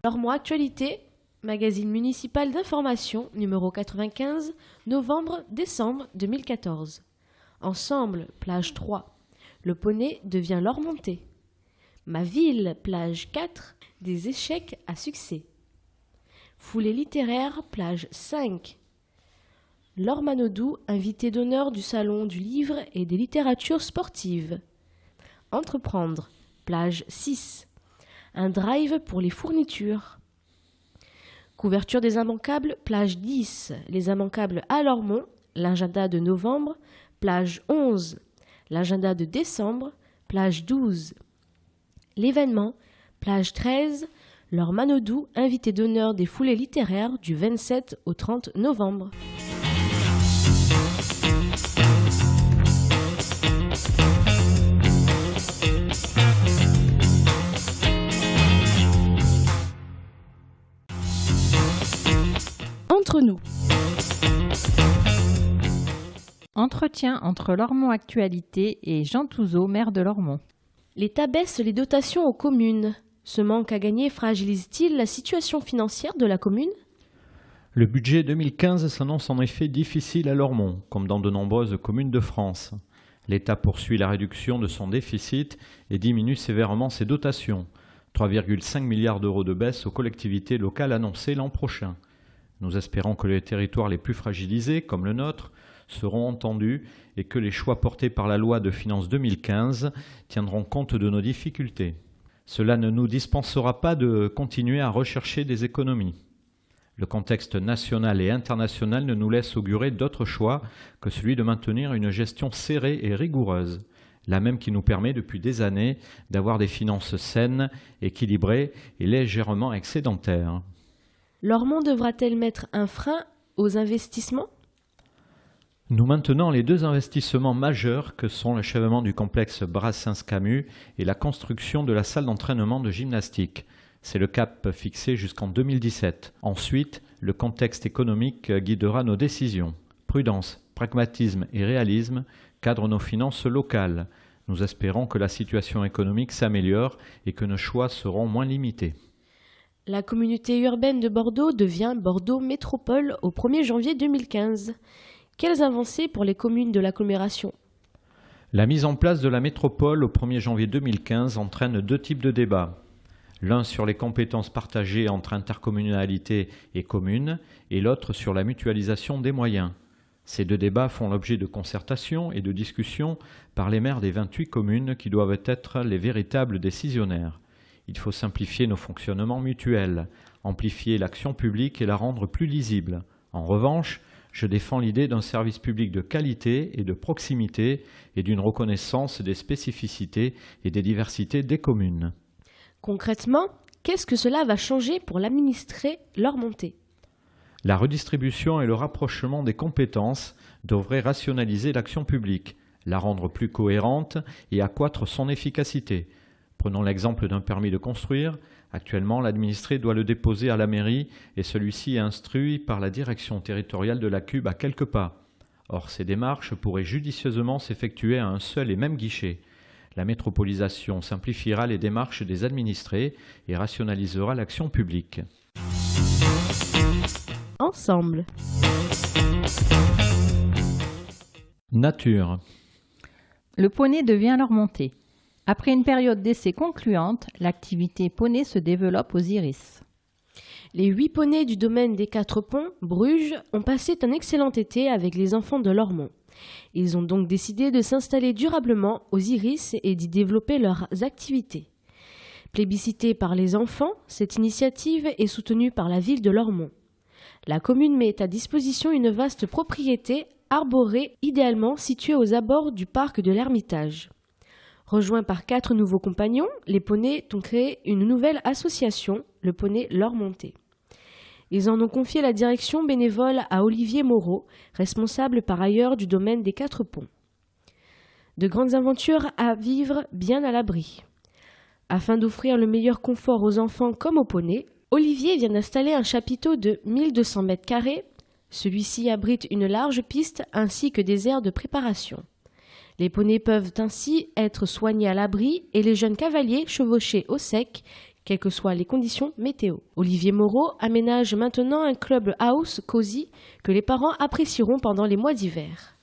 Lormont Actualité, magazine municipal d'information, numéro 95, novembre-décembre 2014. Ensemble, plage 3. Le poney devient Lormontais. Ma ville, plage 4, des échecs à succès. Foulée littéraire, plage 5. Laure Manodou, invité d'honneur du Salon du Livre et des littératures sportives. Entreprendre, plage 6. Un drive pour les fournitures. Couverture des immanquables, plage 10. Les immanquables à Lormont, l'agenda de novembre, plage 11. L'agenda de décembre, plage 12. L'événement, plage 13. Laure Manodou, invité d'honneur des foulées littéraires du 27 au 30 novembre. Entre nous. Entretien entre Lormont Actualité et Jean Touzeau, maire de Lormont. L'État baisse les dotations aux communes. Ce manque à gagner fragilise-t-il la situation financière de la commune ? Le budget 2015 s'annonce en effet difficile à Lormont, comme dans de nombreuses communes de France. L'État poursuit la réduction de son déficit et diminue sévèrement ses dotations. 3,5 milliards d'euros de baisse aux collectivités locales annoncées l'an prochain. Nous espérons que les territoires les plus fragilisés, comme le nôtre, seront entendus et que les choix portés par la loi de finances 2015 tiendront compte de nos difficultés. Cela ne nous dispensera pas de continuer à rechercher des économies. Le contexte national et international ne nous laisse augurer d'autre choix que celui de maintenir une gestion serrée et rigoureuse, la même qui nous permet depuis des années d'avoir des finances saines, équilibrées et légèrement excédentaires. Lormont devra-t-elle mettre un frein aux investissements ? Nous maintenons les deux investissements majeurs que sont l'achèvement du complexe Brassens-Camus et la construction de la salle d'entraînement de gymnastique. C'est le cap fixé jusqu'en 2017. Ensuite, le contexte économique guidera nos décisions. Prudence, pragmatisme et réalisme cadrent nos finances locales. Nous espérons que la situation économique s'améliore et que nos choix seront moins limités. La communauté urbaine de Bordeaux devient Bordeaux Métropole au 1er janvier 2015. Quelles avancées pour les communes de l'agglomération ? La mise en place de la métropole au 1er janvier 2015 entraîne deux types de débats. L'un sur les compétences partagées entre intercommunalité et communes et l'autre sur la mutualisation des moyens. Ces deux débats font l'objet de concertations et de discussions par les maires des 28 communes qui doivent être les véritables décisionnaires. Il faut simplifier nos fonctionnements mutuels, amplifier l'action publique et la rendre plus lisible. En revanche, je défends l'idée d'un service public de qualité et de proximité et d'une reconnaissance des spécificités et des diversités des communes. Concrètement, qu'est-ce que cela va changer pour l'administré lormontais ? La redistribution et le rapprochement des compétences devraient rationaliser l'action publique, la rendre plus cohérente et accroître son efficacité. Prenons l'exemple d'un permis de construire. Actuellement, l'administré doit le déposer à la mairie et celui-ci est instruit par la direction territoriale de la CUB à quelques pas. Or, ces démarches pourraient judicieusement s'effectuer à un seul et même guichet. La métropolisation simplifiera les démarches des administrés et rationalisera l'action publique. Ensemble. Nature. Le poney devient Lormontais. Après une période d'essai concluante, l'activité poney se développe aux Iris. Les 8 poneys du domaine des 4 ponts, Bruges, ont passé un excellent été avec les enfants de Lormont. Ils ont donc décidé de s'installer durablement aux Iris et d'y développer leurs activités. Plébiscitée par les enfants, cette initiative est soutenue par la ville de Lormont. La commune met à disposition une vaste propriété arborée, idéalement située aux abords du parc de l'Ermitage. Rejoints par 4 nouveaux compagnons, les poneys ont créé une nouvelle association, le poney Lormontais. Ils en ont confié la direction bénévole à Olivier Moreau, responsable par ailleurs du domaine des 4 ponts. De grandes aventures à vivre bien à l'abri. Afin d'offrir le meilleur confort aux enfants comme aux poneys, Olivier vient d'installer un chapiteau de 1200 mètres carrés. Celui-ci abrite une large piste ainsi que des aires de préparation. Les poneys peuvent ainsi être soignés à l'abri et les jeunes cavaliers chevauchés au sec quelles que soient les conditions météo. Olivier Moreau aménage maintenant un club house cosy que les parents apprécieront pendant les mois d'hiver.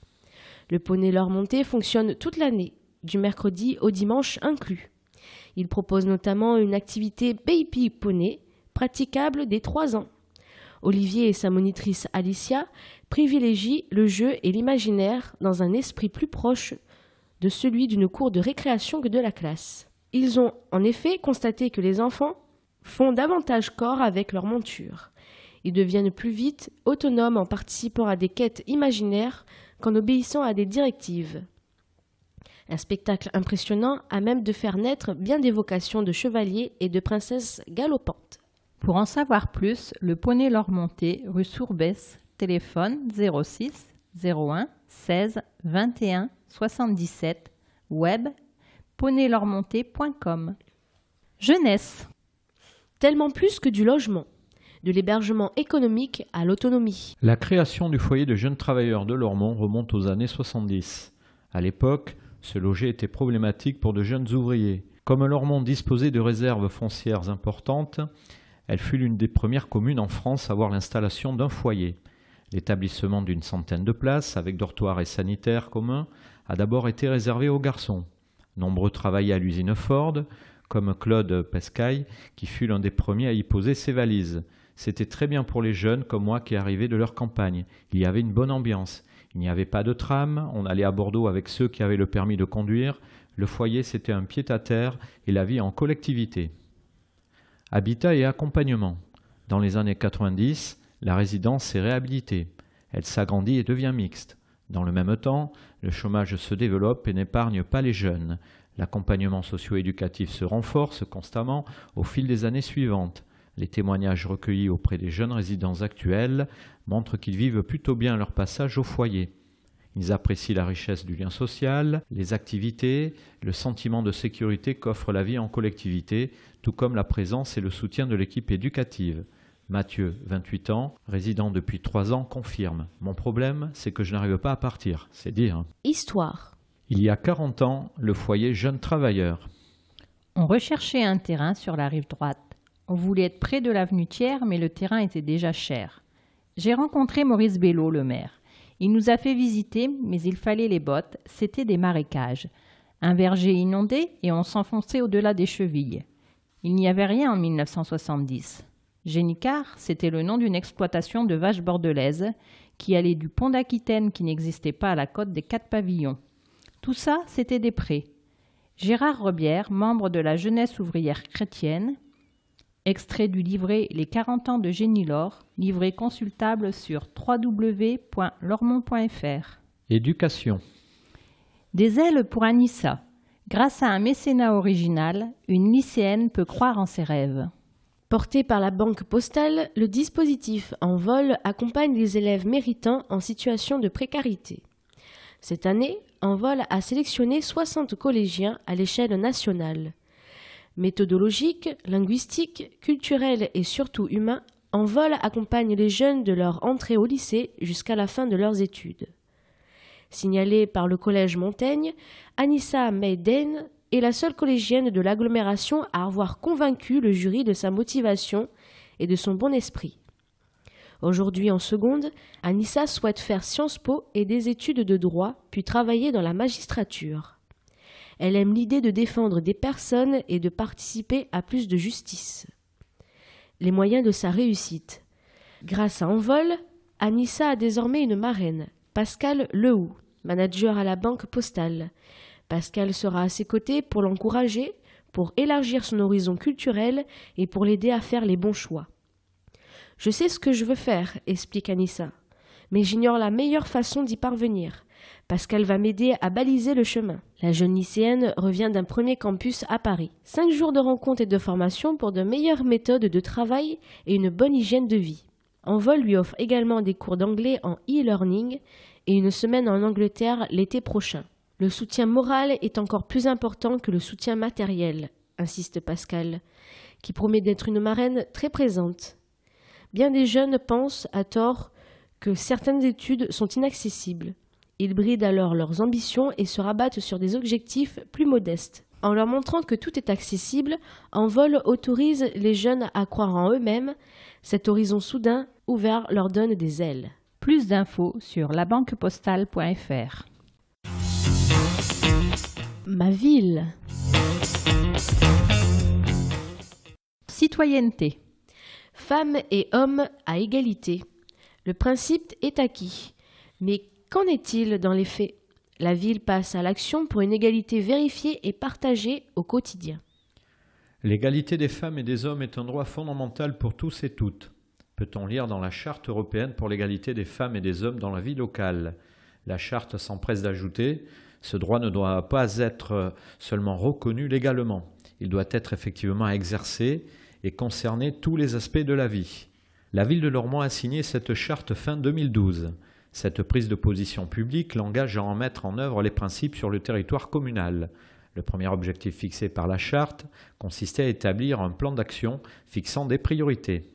Le poney Leur Montée fonctionne toute l'année, du mercredi au dimanche inclus. Il propose notamment une activité baby poney, praticable dès 3 ans. Olivier et sa monitrice Alicia privilégient le jeu et l'imaginaire dans un esprit plus proche de celui d'une cour de récréation que de la classe. Ils ont en effet constaté que les enfants font davantage corps avec leur monture. Ils deviennent plus vite autonomes en participant à des quêtes imaginaires qu'en obéissant à des directives. Un spectacle impressionnant à même de faire naître bien des vocations de chevaliers et de princesses galopantes. Pour en savoir plus, le poney Leur Montée, rue Sourbès, téléphone 06 01 16 21 77, web poneyleurmontée.com. Jeunesse. Tellement plus que du logement, de l'hébergement économique à l'autonomie. La création du foyer de jeunes travailleurs de Lormont remonte aux années 70. À l'époque, se loger était problématique pour de jeunes ouvriers. Comme Lormont disposait de réserves foncières importantes, elle fut l'une des premières communes en France à voir l'installation d'un foyer. L'établissement d'une centaine de places, avec dortoirs et sanitaires communs, a d'abord été réservé aux garçons. Nombreux travaillaient à l'usine Ford, comme Claude Pescaille, qui fut l'un des premiers à y poser ses valises. C'était très bien pour les jeunes comme moi qui arrivaient de leur campagne. Il y avait une bonne ambiance. Il n'y avait pas de tram, on allait à Bordeaux avec ceux qui avaient le permis de conduire. Le foyer, c'était un pied-à-terre et la vie en collectivité. Habitat et accompagnement. Dans les années 90, la résidence s'est réhabilitée. Elle s'agrandit et devient mixte. Dans le même temps, le chômage se développe et n'épargne pas les jeunes. L'accompagnement socio-éducatif se renforce constamment au fil des années suivantes. Les témoignages recueillis auprès des jeunes résidents actuels montrent qu'ils vivent plutôt bien leur passage au foyer. Ils apprécient la richesse du lien social, les activités, le sentiment de sécurité qu'offre la vie en collectivité, tout comme la présence et le soutien de l'équipe éducative. Mathieu, 28 ans, résident depuis 3 ans, confirme « Mon problème, c'est que je n'arrive pas à partir. » C'est dire. Histoire. Il y a 40 ans, le foyer Jeunes Travailleurs. On recherchait un terrain sur la rive droite. On voulait être près de l'avenue Thiers, mais le terrain était déjà cher. J'ai rencontré Maurice Bello, le maire. Il nous a fait visiter, mais il fallait les bottes, c'était des marécages. Un verger inondé et on s'enfonçait au-delà des chevilles. Il n'y avait rien en 1970. Génicard, c'était le nom d'une exploitation de vaches bordelaises qui allait du pont d'Aquitaine qui n'existait pas à la côte des 4 pavillons. Tout ça, c'était des prés. Gérard Rebière, membre de la jeunesse ouvrière chrétienne, extrait du livret Les 40 ans de Génilor, livret consultable sur www.lormont.fr. Éducation. Des ailes pour Anissa. Grâce à un mécénat original, une lycéenne peut croire en ses rêves. Porté par la Banque Postale, le dispositif Envol accompagne les élèves méritants en situation de précarité. Cette année, Envol a sélectionné 60 collégiens à l'échelle nationale. Méthodologique, linguistique, culturel et surtout humain, Envol accompagne les jeunes de leur entrée au lycée jusqu'à la fin de leurs études. Signalée par le collège Montaigne, Anissa Meiden est la seule collégienne de l'agglomération à avoir convaincu le jury de sa motivation et de son bon esprit. Aujourd'hui en seconde, Anissa souhaite faire Sciences Po et des études de droit, puis travailler dans la magistrature. Elle aime l'idée de défendre des personnes et de participer à plus de justice. Les moyens de sa réussite. Grâce à Envol, Anissa a désormais une marraine, Pascal Lehoux, manager à la Banque Postale. Pascal sera à ses côtés pour l'encourager, pour élargir son horizon culturel et pour l'aider à faire les bons choix. « Je sais ce que je veux faire », explique Anissa, « mais j'ignore la meilleure façon d'y parvenir. Pascal va m'aider à baliser le chemin. » La jeune lycéenne revient d'un premier campus à Paris. 5 jours de rencontres et de formation pour de meilleures méthodes de travail et une bonne hygiène de vie. Envol lui offre également des cours d'anglais en e-learning et une semaine en Angleterre l'été prochain. Le soutien moral est encore plus important que le soutien matériel, insiste Pascal, qui promet d'être une marraine très présente. Bien des jeunes pensent, à tort, que certaines études sont inaccessibles. Ils brident alors leurs ambitions et se rabattent sur des objectifs plus modestes. en leur montrant que tout est accessible, Envol autorise les jeunes à croire en eux-mêmes. Cet horizon soudain ouvert leur donne des ailes. Plus d'infos sur labanquepostale.fr. Ma ville. Citoyenneté. Femmes et hommes à égalité. Le principe est acquis. Mais qu'en est-il dans les faits ? La ville passe à l'action pour une égalité vérifiée et partagée au quotidien. L'égalité des femmes et des hommes est un droit fondamental pour tous et toutes. Peut-on lire dans la Charte européenne pour l'égalité des femmes et des hommes dans la vie locale. La Charte s'empresse d'ajouter « Ce droit ne doit pas être seulement reconnu légalement. Il doit être effectivement exercé et concerner tous les aspects de la vie. » La ville de Lormont a signé cette charte fin 2012. Cette prise de position publique l'engage à en mettre en œuvre les principes sur le territoire communal. Le premier objectif fixé par la charte consistait à établir un plan d'action fixant des priorités.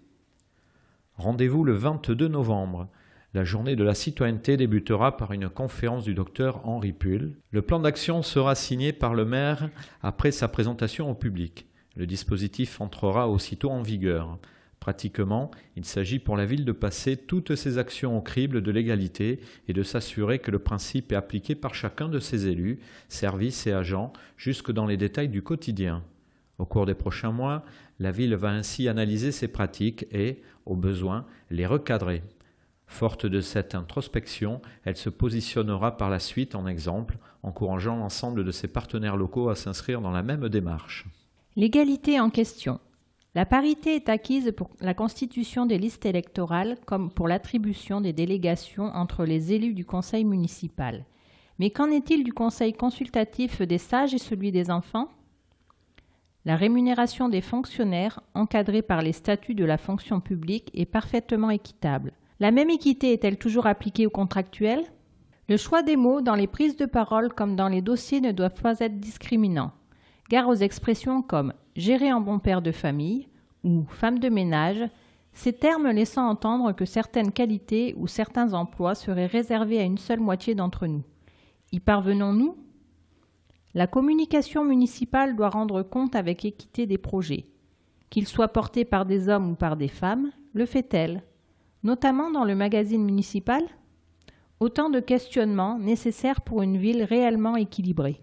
Rendez-vous le 22 novembre. La journée de la citoyenneté débutera par une conférence du docteur Henri Pull. Le plan d'action sera signé par le maire après sa présentation au public. Le dispositif entrera aussitôt en vigueur. Pratiquement, il s'agit pour la ville de passer toutes ses actions au crible de l'égalité et de s'assurer que le principe est appliqué par chacun de ses élus, services et agents, jusque dans les détails du quotidien. Au cours des prochains mois, la ville va ainsi analyser ses pratiques et, au besoin, les recadrer. Forte de cette introspection, elle se positionnera par la suite en exemple, encourageant l'ensemble de ses partenaires locaux à s'inscrire dans la même démarche. L'égalité en question. La parité est acquise pour la constitution des listes électorales comme pour l'attribution des délégations entre les élus du conseil municipal. Mais qu'en est-il du conseil consultatif des sages et celui des enfants ? La rémunération des fonctionnaires, encadrée par les statuts de la fonction publique, est parfaitement équitable. La même équité est-elle toujours appliquée aux contractuels ? Le choix des mots dans les prises de parole comme dans les dossiers ne doivent pas être discriminants. Gare aux expressions comme « gérer un bon père de famille » ou « femme de ménage », ces termes laissant entendre que certaines qualités ou certains emplois seraient réservés à une seule moitié d'entre nous. Y parvenons-nous ? La communication municipale doit rendre compte avec équité des projets. Qu'ils soient portés par des hommes ou par des femmes, le fait-elle ? Notamment dans le magazine municipal ? Autant de questionnements nécessaires pour une ville réellement équilibrée.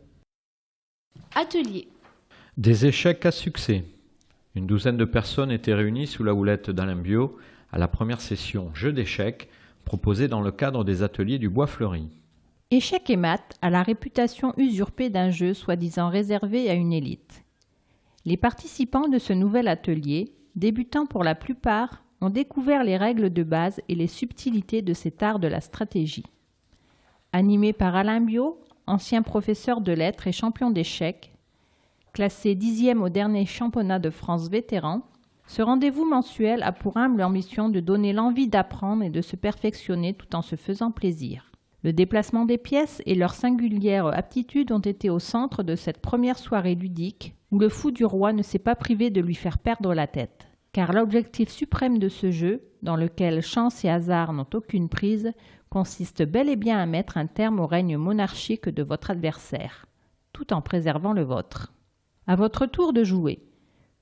Atelier. Des échecs à succès. Une douzaine de personnes étaient réunies sous la houlette d'Alain Biot à la première session Jeux d'échecs proposée dans le cadre des ateliers du Bois Fleuri. Échecs et maths a la réputation usurpée d'un jeu soi-disant réservé à une élite. Les participants de ce nouvel atelier, débutants pour la plupart, ont découvert les règles de base et les subtilités de cet art de la stratégie. Animé par Alain Biot, ancien professeur de lettres et champion d'échecs, classé 10e au dernier championnat de France vétéran, ce rendez-vous mensuel a pour humble ambition de donner l'envie d'apprendre et de se perfectionner tout en se faisant plaisir. Le déplacement des pièces et leur singulière aptitude ont été au centre de cette première soirée ludique où le fou du roi ne s'est pas privé de lui faire perdre la tête. Car l'objectif suprême de ce jeu, dans lequel chance et hasard n'ont aucune prise, consiste bel et bien à mettre un terme au règne monarchique de votre adversaire, tout en préservant le vôtre. À votre tour de jouer.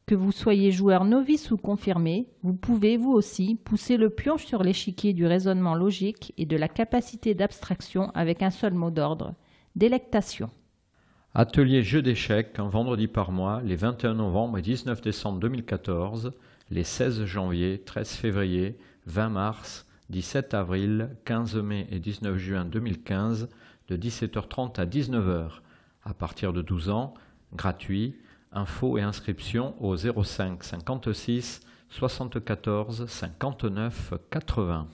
Que vous soyez joueur novice ou confirmé, vous pouvez, vous aussi, pousser le pion sur l'échiquier du raisonnement logique et de la capacité d'abstraction avec un seul mot d'ordre, délectation. Atelier Jeux d'échecs, un vendredi par mois, les 21 novembre et 19 décembre 2014, les 16 janvier, 13 février, 20 mars, 17 avril, 15 mai et 19 juin 2015, de 17h30 à 19h. À partir de 12 ans, gratuit, infos et inscriptions au 05 56 74 59 80.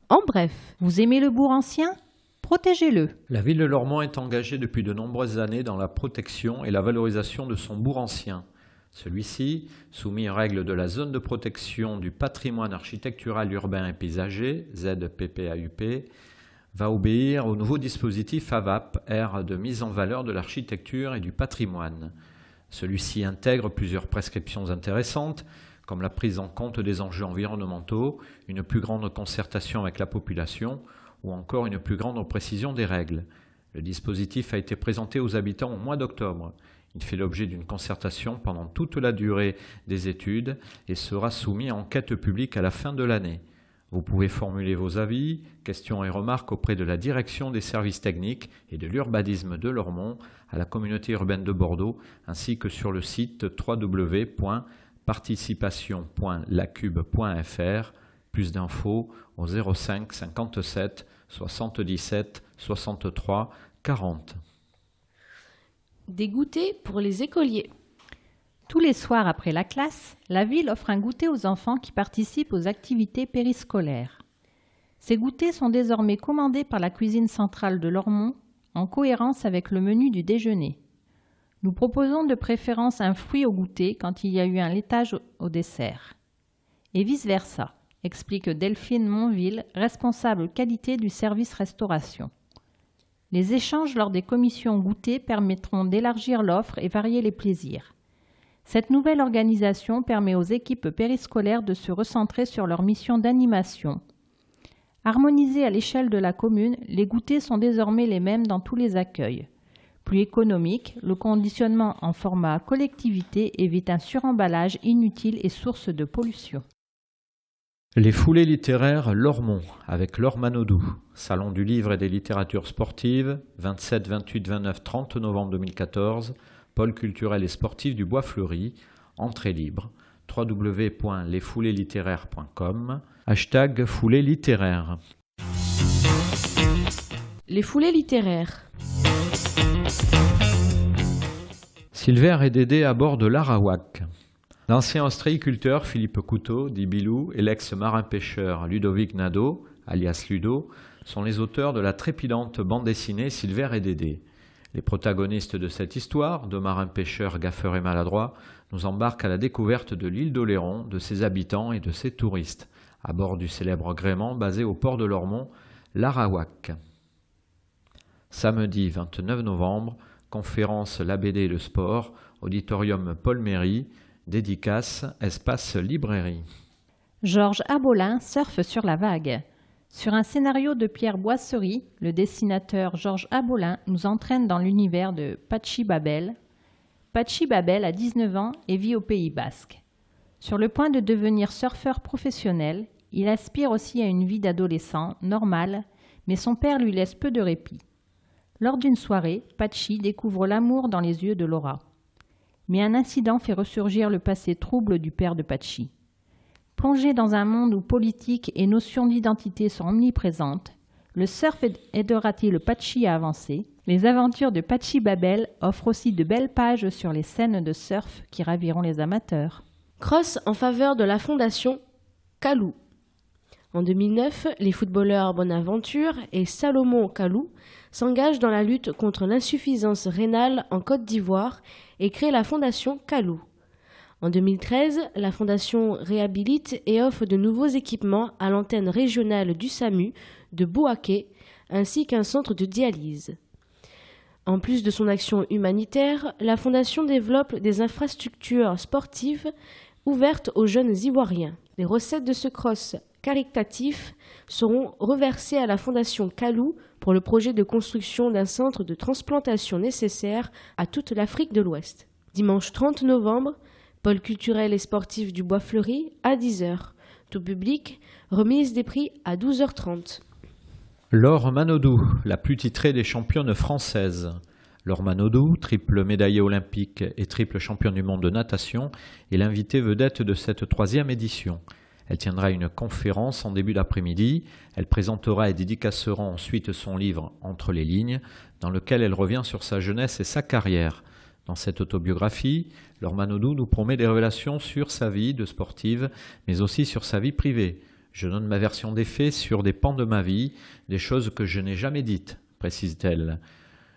En bref, Vous aimez le bourg ancien ? Protégez-le. La ville de Lormont est engagée depuis de nombreuses années dans la protection et la valorisation de son bourg ancien. Celui-ci, soumis aux règles de la zone de protection du patrimoine architectural urbain et paysager, ZPPAUP, va obéir au nouveau dispositif AVAP, aire de mise en valeur de l'architecture et du patrimoine. Celui-ci intègre plusieurs prescriptions intéressantes, comme la prise en compte des enjeux environnementaux, une plus grande concertation avec la population ou encore une plus grande précision des règles. Le dispositif a été présenté aux habitants au mois d'octobre. Il fait l'objet d'une concertation pendant toute la durée des études et sera soumis à enquête publique à la fin de l'année. Vous pouvez formuler vos avis, questions et remarques auprès de la direction des services techniques et de l'urbanisme de Lormont à la communauté urbaine de Bordeaux ainsi que sur le site www.participation.lacube.fr. Plus d'infos au 05 57 77 63 40. Des goûters pour les écoliers. Tous les soirs après la classe, la ville offre un goûter aux enfants qui participent aux activités périscolaires. Ces goûters sont désormais commandés par la cuisine centrale de Lormont en cohérence avec le menu du déjeuner. Nous proposons de préférence un fruit au goûter quand il y a eu un laitage au dessert. Et vice-versa, explique Delphine Monville, responsable qualité du service restauration. Les échanges lors des commissions goûter permettront d'élargir l'offre et varier les plaisirs. Cette nouvelle organisation permet aux équipes périscolaires de se recentrer sur leur mission d'animation. Harmonisés à l'échelle de la commune, les goûters sont désormais les mêmes dans tous les accueils. Plus économique, le conditionnement en format collectivité évite un suremballage inutile et source de pollution. Les foulées littéraires Lormont avec Laure Manodou, Salon du livre et des littératures sportives, 27, 28, 29, 30 novembre 2014, pôle culturel et sportif du Bois Fleuri, entrée libre, www.lesfouleslittéraires.com, #foulées littéraires. Les foulées littéraires. Silver et Dédé à bord de l'Arawak. L'ancien ostréiculteur Philippe Couteau, dit Bilou, et l'ex-marin-pêcheur Ludovic Nadeau, alias Ludo, sont les auteurs de la trépidante bande dessinée Silver et Dédé. Les protagonistes de cette histoire, deux marins-pêcheurs gaffeurs et maladroits, nous embarquent à la découverte de l'île d'Oléron, de ses habitants et de ses touristes, à bord du célèbre gréement basé au port de Lormont, l'Arawak. Samedi 29 novembre, conférence La BD et le sport, auditorium Paul Méry, dédicace Espace Librairie. Georges Abolin surfe sur la vague. Sur un scénario de Pierre Boisserie, le dessinateur Georges Abolin nous entraîne dans l'univers de Patxi Babel. Patxi Babel a 19 ans et vit au Pays Basque. Sur le point de devenir surfeur professionnel, il aspire aussi à une vie d'adolescent normale, mais son père lui laisse peu de répit. Lors d'une soirée, Patxi découvre l'amour dans les yeux de Laura. Mais un incident fait ressurgir le passé trouble du père de Patxi. Plongé dans un monde où politique et notion d'identité sont omniprésentes, le surf aidera-t-il Patxi à avancer? Les aventures de Patxi Babel offrent aussi de belles pages sur les scènes de surf qui raviront les amateurs. Cross en faveur de la fondation Kalou. En 2009, les footballeurs Bonaventure et Salomon Kalou s'engagent dans la lutte contre l'insuffisance rénale en Côte d'Ivoire et créent la fondation Kalou. En 2013, la fondation réhabilite et offre de nouveaux équipements à l'antenne régionale du SAMU de Bouaké, ainsi qu'un centre de dialyse. En plus de son action humanitaire, la fondation développe des infrastructures sportives ouvertes aux jeunes Ivoiriens. Les recettes de ce cross caritatif seront reversées à la fondation Kalou pour le projet de construction d'un centre de transplantation nécessaire à toute l'Afrique de l'Ouest. Dimanche 30 novembre, pôle culturel et sportif du Bois Fleuri à 10h. Tout public, remise des prix à 12h30. Laure Manodou, la plus titrée des championnes françaises. Laure Manodou, triple médaillée olympique et triple championne du monde de natation, est l'invitée vedette de cette 3e édition. Elle tiendra une conférence en début d'après-midi. Elle présentera et dédicacera ensuite son livre « Entre les lignes », dans lequel elle revient sur sa jeunesse et sa carrière. Dans cette autobiographie, Laure Manodou nous promet des révélations sur sa vie de sportive, mais aussi sur sa vie privée. Je donne ma version des faits sur des pans de ma vie, des choses que je n'ai jamais dites, précise-t-elle.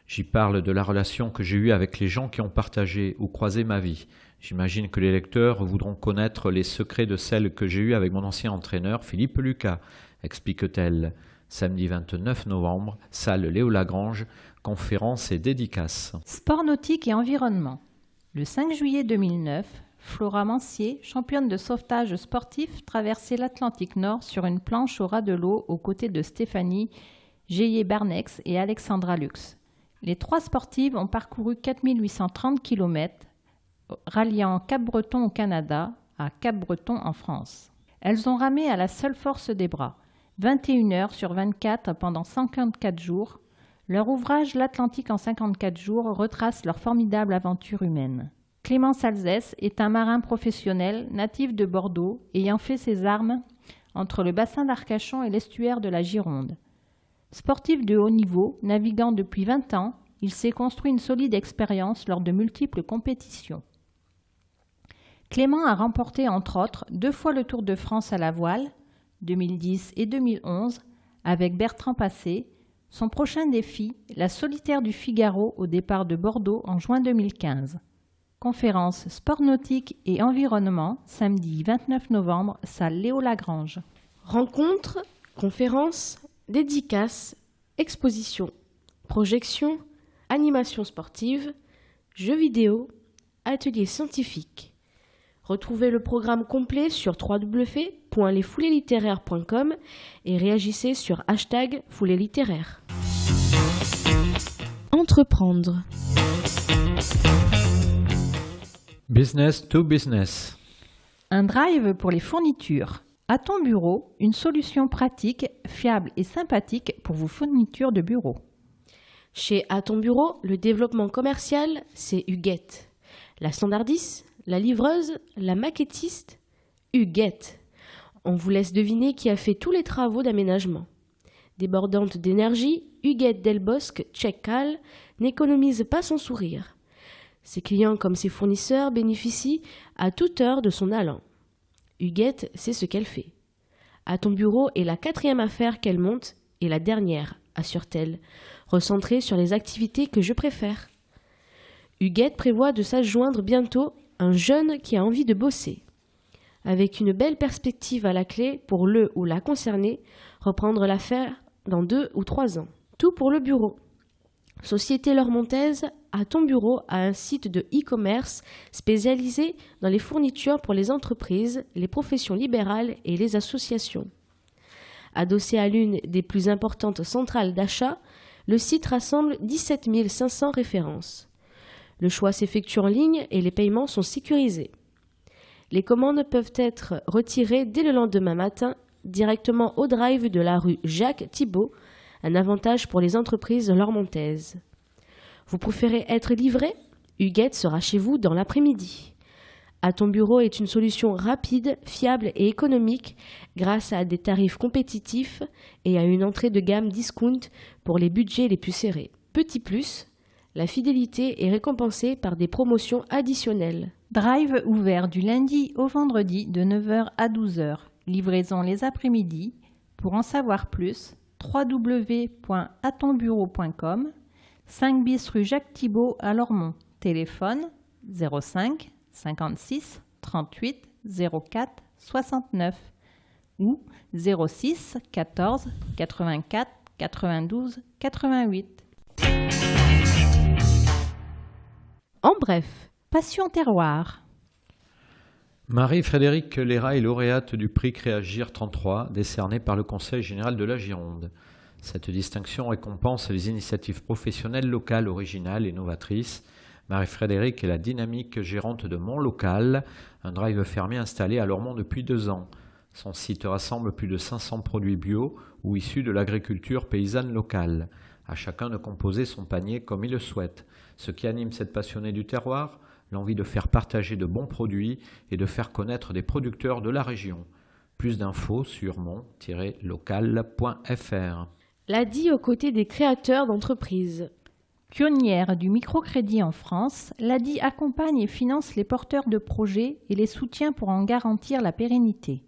J'y parle de la relation que j'ai eue avec les gens qui ont partagé ou croisé ma vie. J'imagine que les lecteurs voudront connaître les secrets de celle que j'ai eue avec mon ancien entraîneur Philippe Lucas, explique-t-elle. Samedi 29 novembre, salle Léo Lagrange, conférence et dédicace. Sport nautique et environnement. Le 5 juillet 2009, Flora Mancier, championne de sauvetage sportif, traversait l'Atlantique Nord sur une planche au ras de l'eau aux côtés de Stéphanie Geyer-Barnex et Alexandra Lux. Les 3 sportives ont parcouru 4830 km, ralliant Cap-Breton au Canada à Cap-Breton en France. Elles ont ramé à la seule force des bras, 21 heures sur 24 pendant 154 jours. Leur ouvrage L'Atlantique en 54 jours retrace leur formidable aventure humaine. Clémence Alzès est un marin professionnel natif de Bordeaux ayant fait ses armes entre le bassin d'Arcachon et l'estuaire de la Gironde. Sportif de haut niveau, naviguant depuis 20 ans, il s'est construit une solide expérience lors de multiples compétitions. Clément a remporté entre autres 2 fois le Tour de France à la voile, 2010 et 2011, avec Bertrand Passé. Son prochain défi, la Solitaire du Figaro au départ de Bordeaux en juin 2015. Conférence Sport nautique et environnement, samedi 29 novembre, salle Léo Lagrange. Rencontres, conférences, dédicaces, expositions, projections, animations sportives, jeux vidéo, ateliers scientifiques. Retrouvez le programme complet sur www.lesfoulées-littéraires.com et réagissez sur #foulées-littéraires. Entreprendre. Business to business. Un drive pour les fournitures. À ton bureau, une solution pratique, fiable et sympathique pour vos fournitures de bureau. Chez À ton bureau, le développement commercial, c'est Huguette. La standardiste, la livreuse, la maquettiste, Huguette. On vous laisse deviner qui a fait tous les travaux d'aménagement. Débordante d'énergie, Huguette Delbosque Tchekal n'économise pas son sourire. Ses clients comme ses fournisseurs bénéficient à toute heure de son allant. Huguette sait ce qu'elle fait. À ton bureau est la 4e affaire qu'elle monte et la dernière, assure-t-elle, recentrée sur les activités que je préfère. Huguette prévoit de s'adjoindre bientôt un jeune qui a envie de bosser. Avec une belle perspective à la clé pour le ou la concernée, reprendre l'affaire dans 2 ou 3 ans. Tout pour le bureau. Société Lormontaise, À ton bureau a un site de e-commerce spécialisé dans les fournitures pour les entreprises, les professions libérales et les associations. Adossé à l'une des plus importantes centrales d'achat, le site rassemble 17 500 références. Le choix s'effectue en ligne et les paiements sont sécurisés. Les commandes peuvent être retirées dès le lendemain matin directement au drive de la rue Jacques-Thibault, un avantage pour les entreprises lormontaises. Vous préférez être livré ? Huguette sera chez vous dans l'après-midi. À ton bureau est une solution rapide, fiable et économique grâce à des tarifs compétitifs et à une entrée de gamme discount pour les budgets les plus serrés. Petit plus, la fidélité est récompensée par des promotions additionnelles. Drive ouvert du lundi au vendredi de 9h à 12h. Livraison les après-midi. Pour en savoir plus, www.atonbureau.com, 5 bis rue Jacques-Thibault à Lormont. Téléphone 05 56 38 04 69 ou 06 14 84 92 88. En bref, Passion terroir. Marie-Frédérique Léra est lauréate du prix Créagir 33, décerné par le Conseil général de la Gironde. Cette distinction récompense les initiatives professionnelles locales originales et novatrices. Marie-Frédérique est la dynamique gérante de Mon Local, un drive fermé installé à Lormont depuis 2 ans. Son site rassemble plus de 500 produits bio ou issus de l'agriculture paysanne locale. À chacun de composer son panier comme il le souhaite. Ce qui anime cette passionnée du terroir, l'envie de faire partager de bons produits et de faire connaître des producteurs de la région. Plus d'infos sur mon-local.fr. l'ADI aux côtés des créateurs d'entreprises. Pionnière du microcrédit en France, l'ADI accompagne et finance les porteurs de projets et les soutient pour en garantir la pérennité.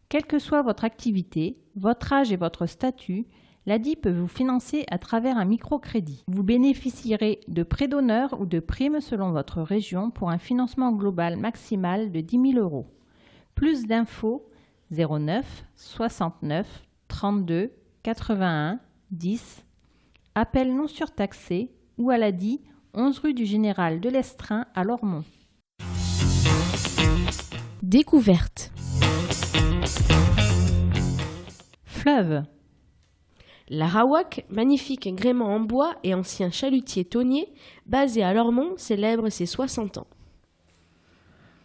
Quelle que soit votre activité, votre âge et votre statut, l'ADI peut vous financer à travers un microcrédit. Vous bénéficierez de prêts d'honneur ou de primes selon votre région pour un financement global maximal de 10 000 €. Plus d'infos 09 69 32 81 10. Appel non surtaxé ou à l'ADI 11 rue du Général de l'Estrin à Lormont. Découverte. Fleuve. L'Arawak, magnifique gréement en bois et ancien chalutier tonnier, basé à Lormont, célèbre ses 60 ans.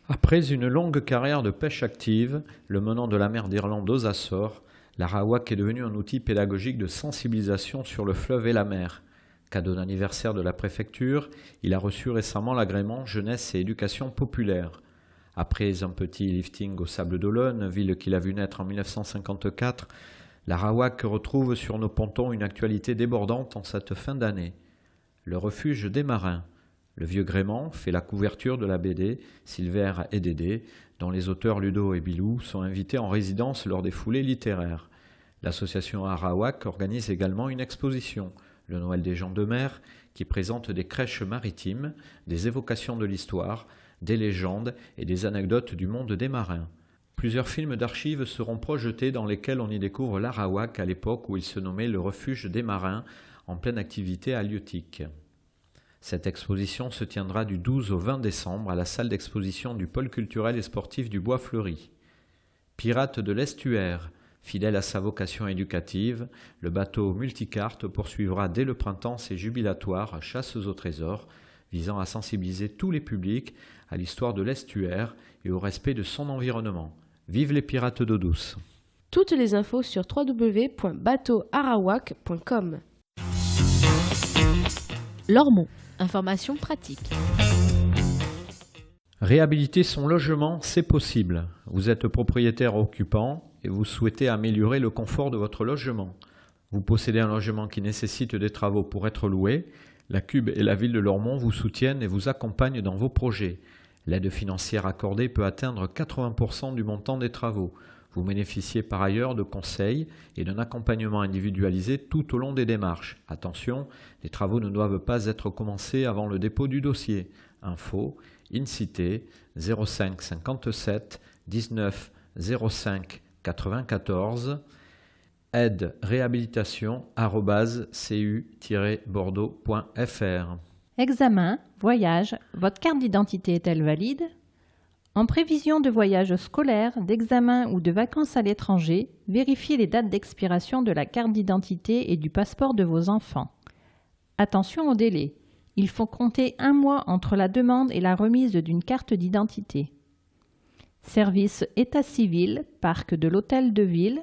Après une longue carrière de pêche active, le menant de la mer d'Irlande aux Açores, l'Arawak est devenu un outil pédagogique de sensibilisation sur le fleuve et la mer. Cadeau d'anniversaire de la préfecture, il a reçu récemment l'agrément Jeunesse et Éducation populaire. Après un petit lifting au Sable d'Olonne, ville qu'il a vu naître en 1954, l'Arawak retrouve sur nos pontons une actualité débordante en cette fin d'année. Le refuge des marins. Le Vieux Gréement fait la couverture de la BD Silver et Dédé, dont les auteurs Ludo et Bilou sont invités en résidence lors des foulées littéraires. L'association Arawak organise également une exposition, le Noël des gens de mer, qui présente des crèches maritimes, des évocations de l'histoire, des légendes et des anecdotes du monde des marins. Plusieurs films d'archives seront projetés dans lesquels on y découvre l'Arawak à l'époque où il se nommait le refuge des marins, en pleine activité halieutique. Cette exposition se tiendra du 12 au 20 décembre à la salle d'exposition du pôle culturel et sportif du Bois Fleuri. Pirates de l'estuaire, fidèle à sa vocation éducative, le bateau multicarte poursuivra dès le printemps ses jubilatoires chasses au trésor, visant à sensibiliser tous les publics à l'histoire de l'estuaire et au respect de son environnement. Vive les pirates d'eau douce! Toutes les infos sur www.bateauarawak.com. Lormont. Information pratique. Réhabiliter son logement, c'est possible. Vous êtes propriétaire occupant et vous souhaitez améliorer le confort de votre logement. Vous possédez un logement qui nécessite des travaux pour être loué. La CUB et la ville de Lormont vous soutiennent et vous accompagnent dans vos projets. L'aide financière accordée peut atteindre 80% du montant des travaux. Vous bénéficiez par ailleurs de conseils et d'un accompagnement individualisé tout au long des démarches. Attention, les travaux ne doivent pas être commencés avant le dépôt du dossier. Info, INCITE 05 57 19 05 94 aide-réhabilitation@cu-bordeaux.fr. Examen, voyage, votre carte d'identité est-elle valide? En prévision de voyage scolaire, d'examen ou de vacances à l'étranger, vérifiez les dates d'expiration de la carte d'identité et du passeport de vos enfants. Attention au délai. Il faut compter 1 mois entre la demande et la remise d'une carte d'identité. Service état civil, parc de l'Hôtel de Ville,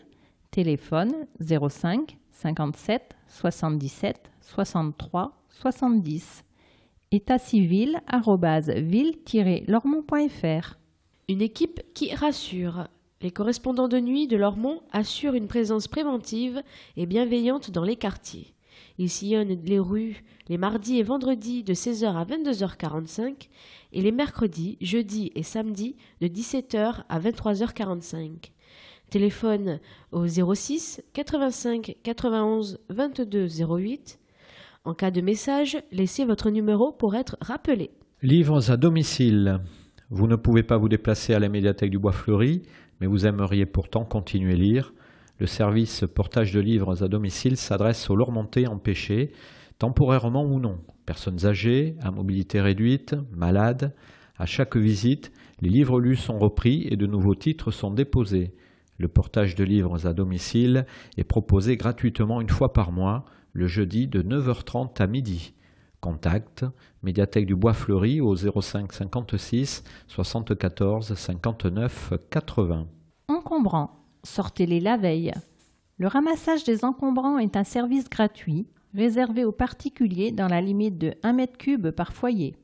téléphone 05 57 77 63 70. État civil@ville-lormont.fr. Une équipe qui rassure. Les correspondants de nuit de Lormont assurent une présence préventive et bienveillante dans les quartiers. Ils sillonnent les rues les mardis et vendredis de 16h à 22h45 et les mercredis, jeudis et samedis de 17h à 23h45. Téléphone au 06 85 91 22 08. En cas de message, laissez votre numéro pour être rappelé. Livres à domicile. Vous ne pouvez pas vous déplacer à la médiathèque du Bois Fleuri, mais vous aimeriez pourtant continuer à lire. Le service portage de livres à domicile s'adresse aux Lormontais empêchés, temporairement ou non, personnes âgées, à mobilité réduite, malades. À chaque visite, les livres lus sont repris et de nouveaux titres sont déposés. Le portage de livres à domicile est proposé gratuitement une fois par mois, le jeudi de 9h30 à midi. Contact, médiathèque du Bois Fleuri au 05 56 74 59 80. Encombrants, sortez-les la veille. Le ramassage des encombrants est un service gratuit, réservé aux particuliers dans la limite de 1 m3 par foyer.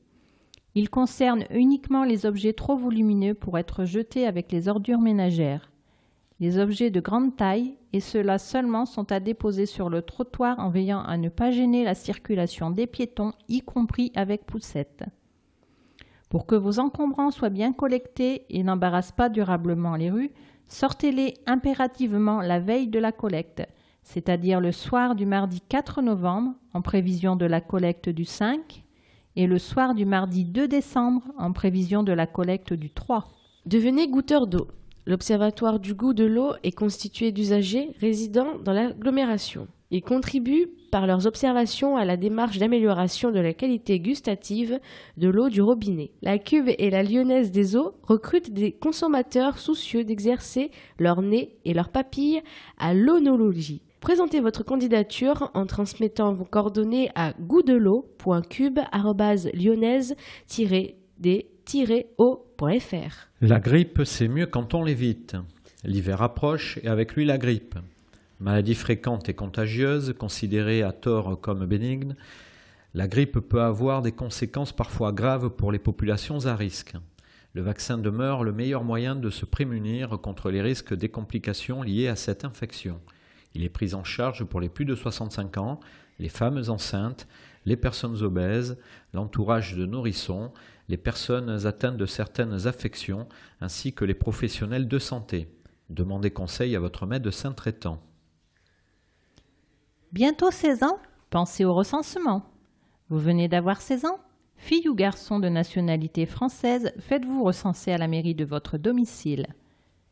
Il concerne uniquement les objets trop volumineux pour être jetés avec les ordures ménagères. Les objets de grande taille, et ceux-là seulement, sont à déposer sur le trottoir en veillant à ne pas gêner la circulation des piétons, y compris avec poussette. Pour que vos encombrants soient bien collectés et n'embarrassent pas durablement les rues, sortez-les impérativement la veille de la collecte, c'est-à-dire le soir du mardi 4 novembre, en prévision de la collecte du 5, et le soir du mardi 2 décembre, en prévision de la collecte du 3. Devenez goûteur d'eau. L'Observatoire du goût de l'eau est constitué d'usagers résidant dans l'agglomération. Ils contribuent par leurs observations à la démarche d'amélioration de la qualité gustative de l'eau du robinet. La Cuve et la Lyonnaise des eaux recrutent des consommateurs soucieux d'exercer leur nez et leurs papilles à l'onologie. Présentez votre candidature en transmettant vos coordonnées à goûtdelot.cube@lyonnaise-d-o.fr. La grippe, c'est mieux quand on l'évite. L'hiver approche et avec lui la grippe. Maladie fréquente et contagieuse, considérée à tort comme bénigne, la grippe peut avoir des conséquences parfois graves pour les populations à risque. Le vaccin demeure le meilleur moyen de se prémunir contre les risques des complications liées à cette infection. Il est pris en charge pour les plus de 65 ans, les femmes enceintes, les personnes obèses, l'entourage de nourrissons, les personnes atteintes de certaines affections, ainsi que les professionnels de santé. Demandez conseil à votre médecin traitant. Bientôt 16 ans, pensez au recensement. Vous venez d'avoir 16 ans? Fille ou garçon de nationalité française, faites-vous recenser à la mairie de votre domicile.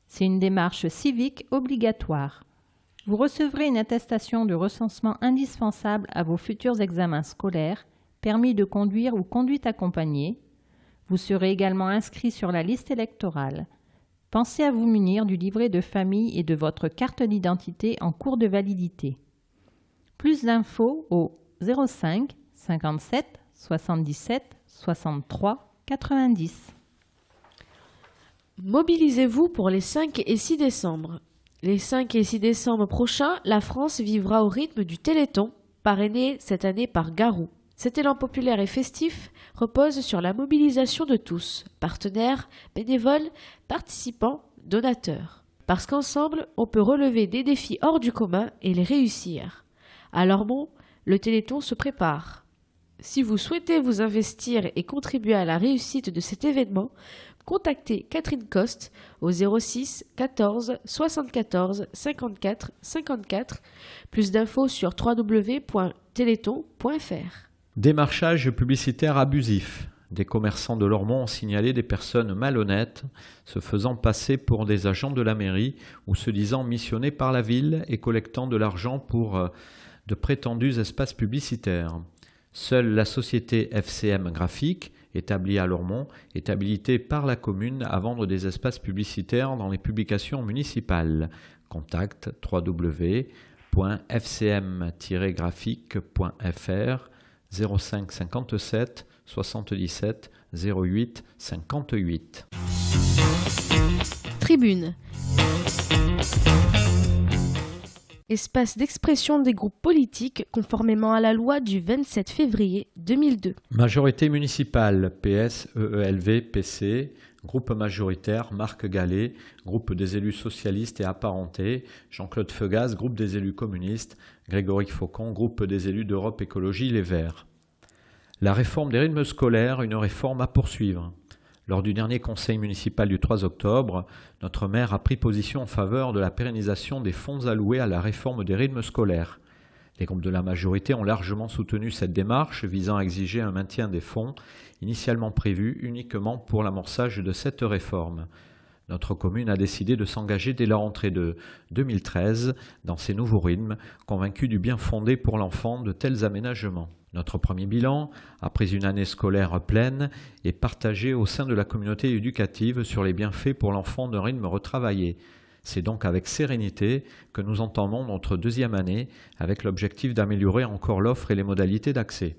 C'est une démarche civique obligatoire. Vous recevrez une attestation de recensement indispensable à vos futurs examens scolaires, permis de conduire ou conduite accompagnée. Vous serez également inscrit sur la liste électorale. Pensez à vous munir du livret de famille et de votre carte d'identité en cours de validité. Plus d'infos au 05 57 77 63 90. Mobilisez-vous pour les 5 et 6 décembre. Les 5 et 6 décembre prochains, la France vivra au rythme du Téléthon, parrainé cette année par Garou. Cet élan populaire et festif repose sur la mobilisation de tous, partenaires, bénévoles, participants, donateurs. Parce qu'ensemble, on peut relever des défis hors du commun et les réussir. À Lormont, le Téléthon se prépare. Si vous souhaitez vous investir et contribuer à la réussite de cet événement, contactez Catherine Coste au 06 14 74 54 54. Plus d'infos sur www.téléthon.fr. Démarchage publicitaire abusif. Des commerçants de Lormont ont signalé des personnes malhonnêtes se faisant passer pour des agents de la mairie ou se disant missionnés par la ville et collectant de l'argent pour de prétendus espaces publicitaires. Seule la société FCM Graphique, établie à Lormont, est habilitée par la commune à vendre des espaces publicitaires dans les publications municipales. Contact www.fcm-graphique.fr 05 57 77 08 58. Tribune. Espace d'expression des groupes politiques conformément à la loi du 27 février 2002. Majorité municipale, PS, EELV, PC, groupe majoritaire, Marc Gallet, groupe des élus socialistes et apparentés, Jean-Claude Feugas, groupe des élus communistes, Grégory Faucon, groupe des élus d'Europe Écologie Les Verts. La réforme des rythmes scolaires, une réforme à poursuivre. Lors du dernier conseil municipal du 3 octobre, notre maire a pris position en faveur de la pérennisation des fonds alloués à la réforme des rythmes scolaires. Les groupes de la majorité ont largement soutenu cette démarche visant à exiger un maintien des fonds initialement prévus uniquement pour l'amorçage de cette réforme. Notre commune a décidé de s'engager dès la rentrée de 2013 dans ces nouveaux rythmes, convaincus du bien fondé pour l'enfant de tels aménagements. Notre premier bilan, après une année scolaire pleine, est partagé au sein de la communauté éducative sur les bienfaits pour l'enfant d'un rythme retravaillé. C'est donc avec sérénité que nous entamons notre deuxième année avec l'objectif d'améliorer encore l'offre et les modalités d'accès.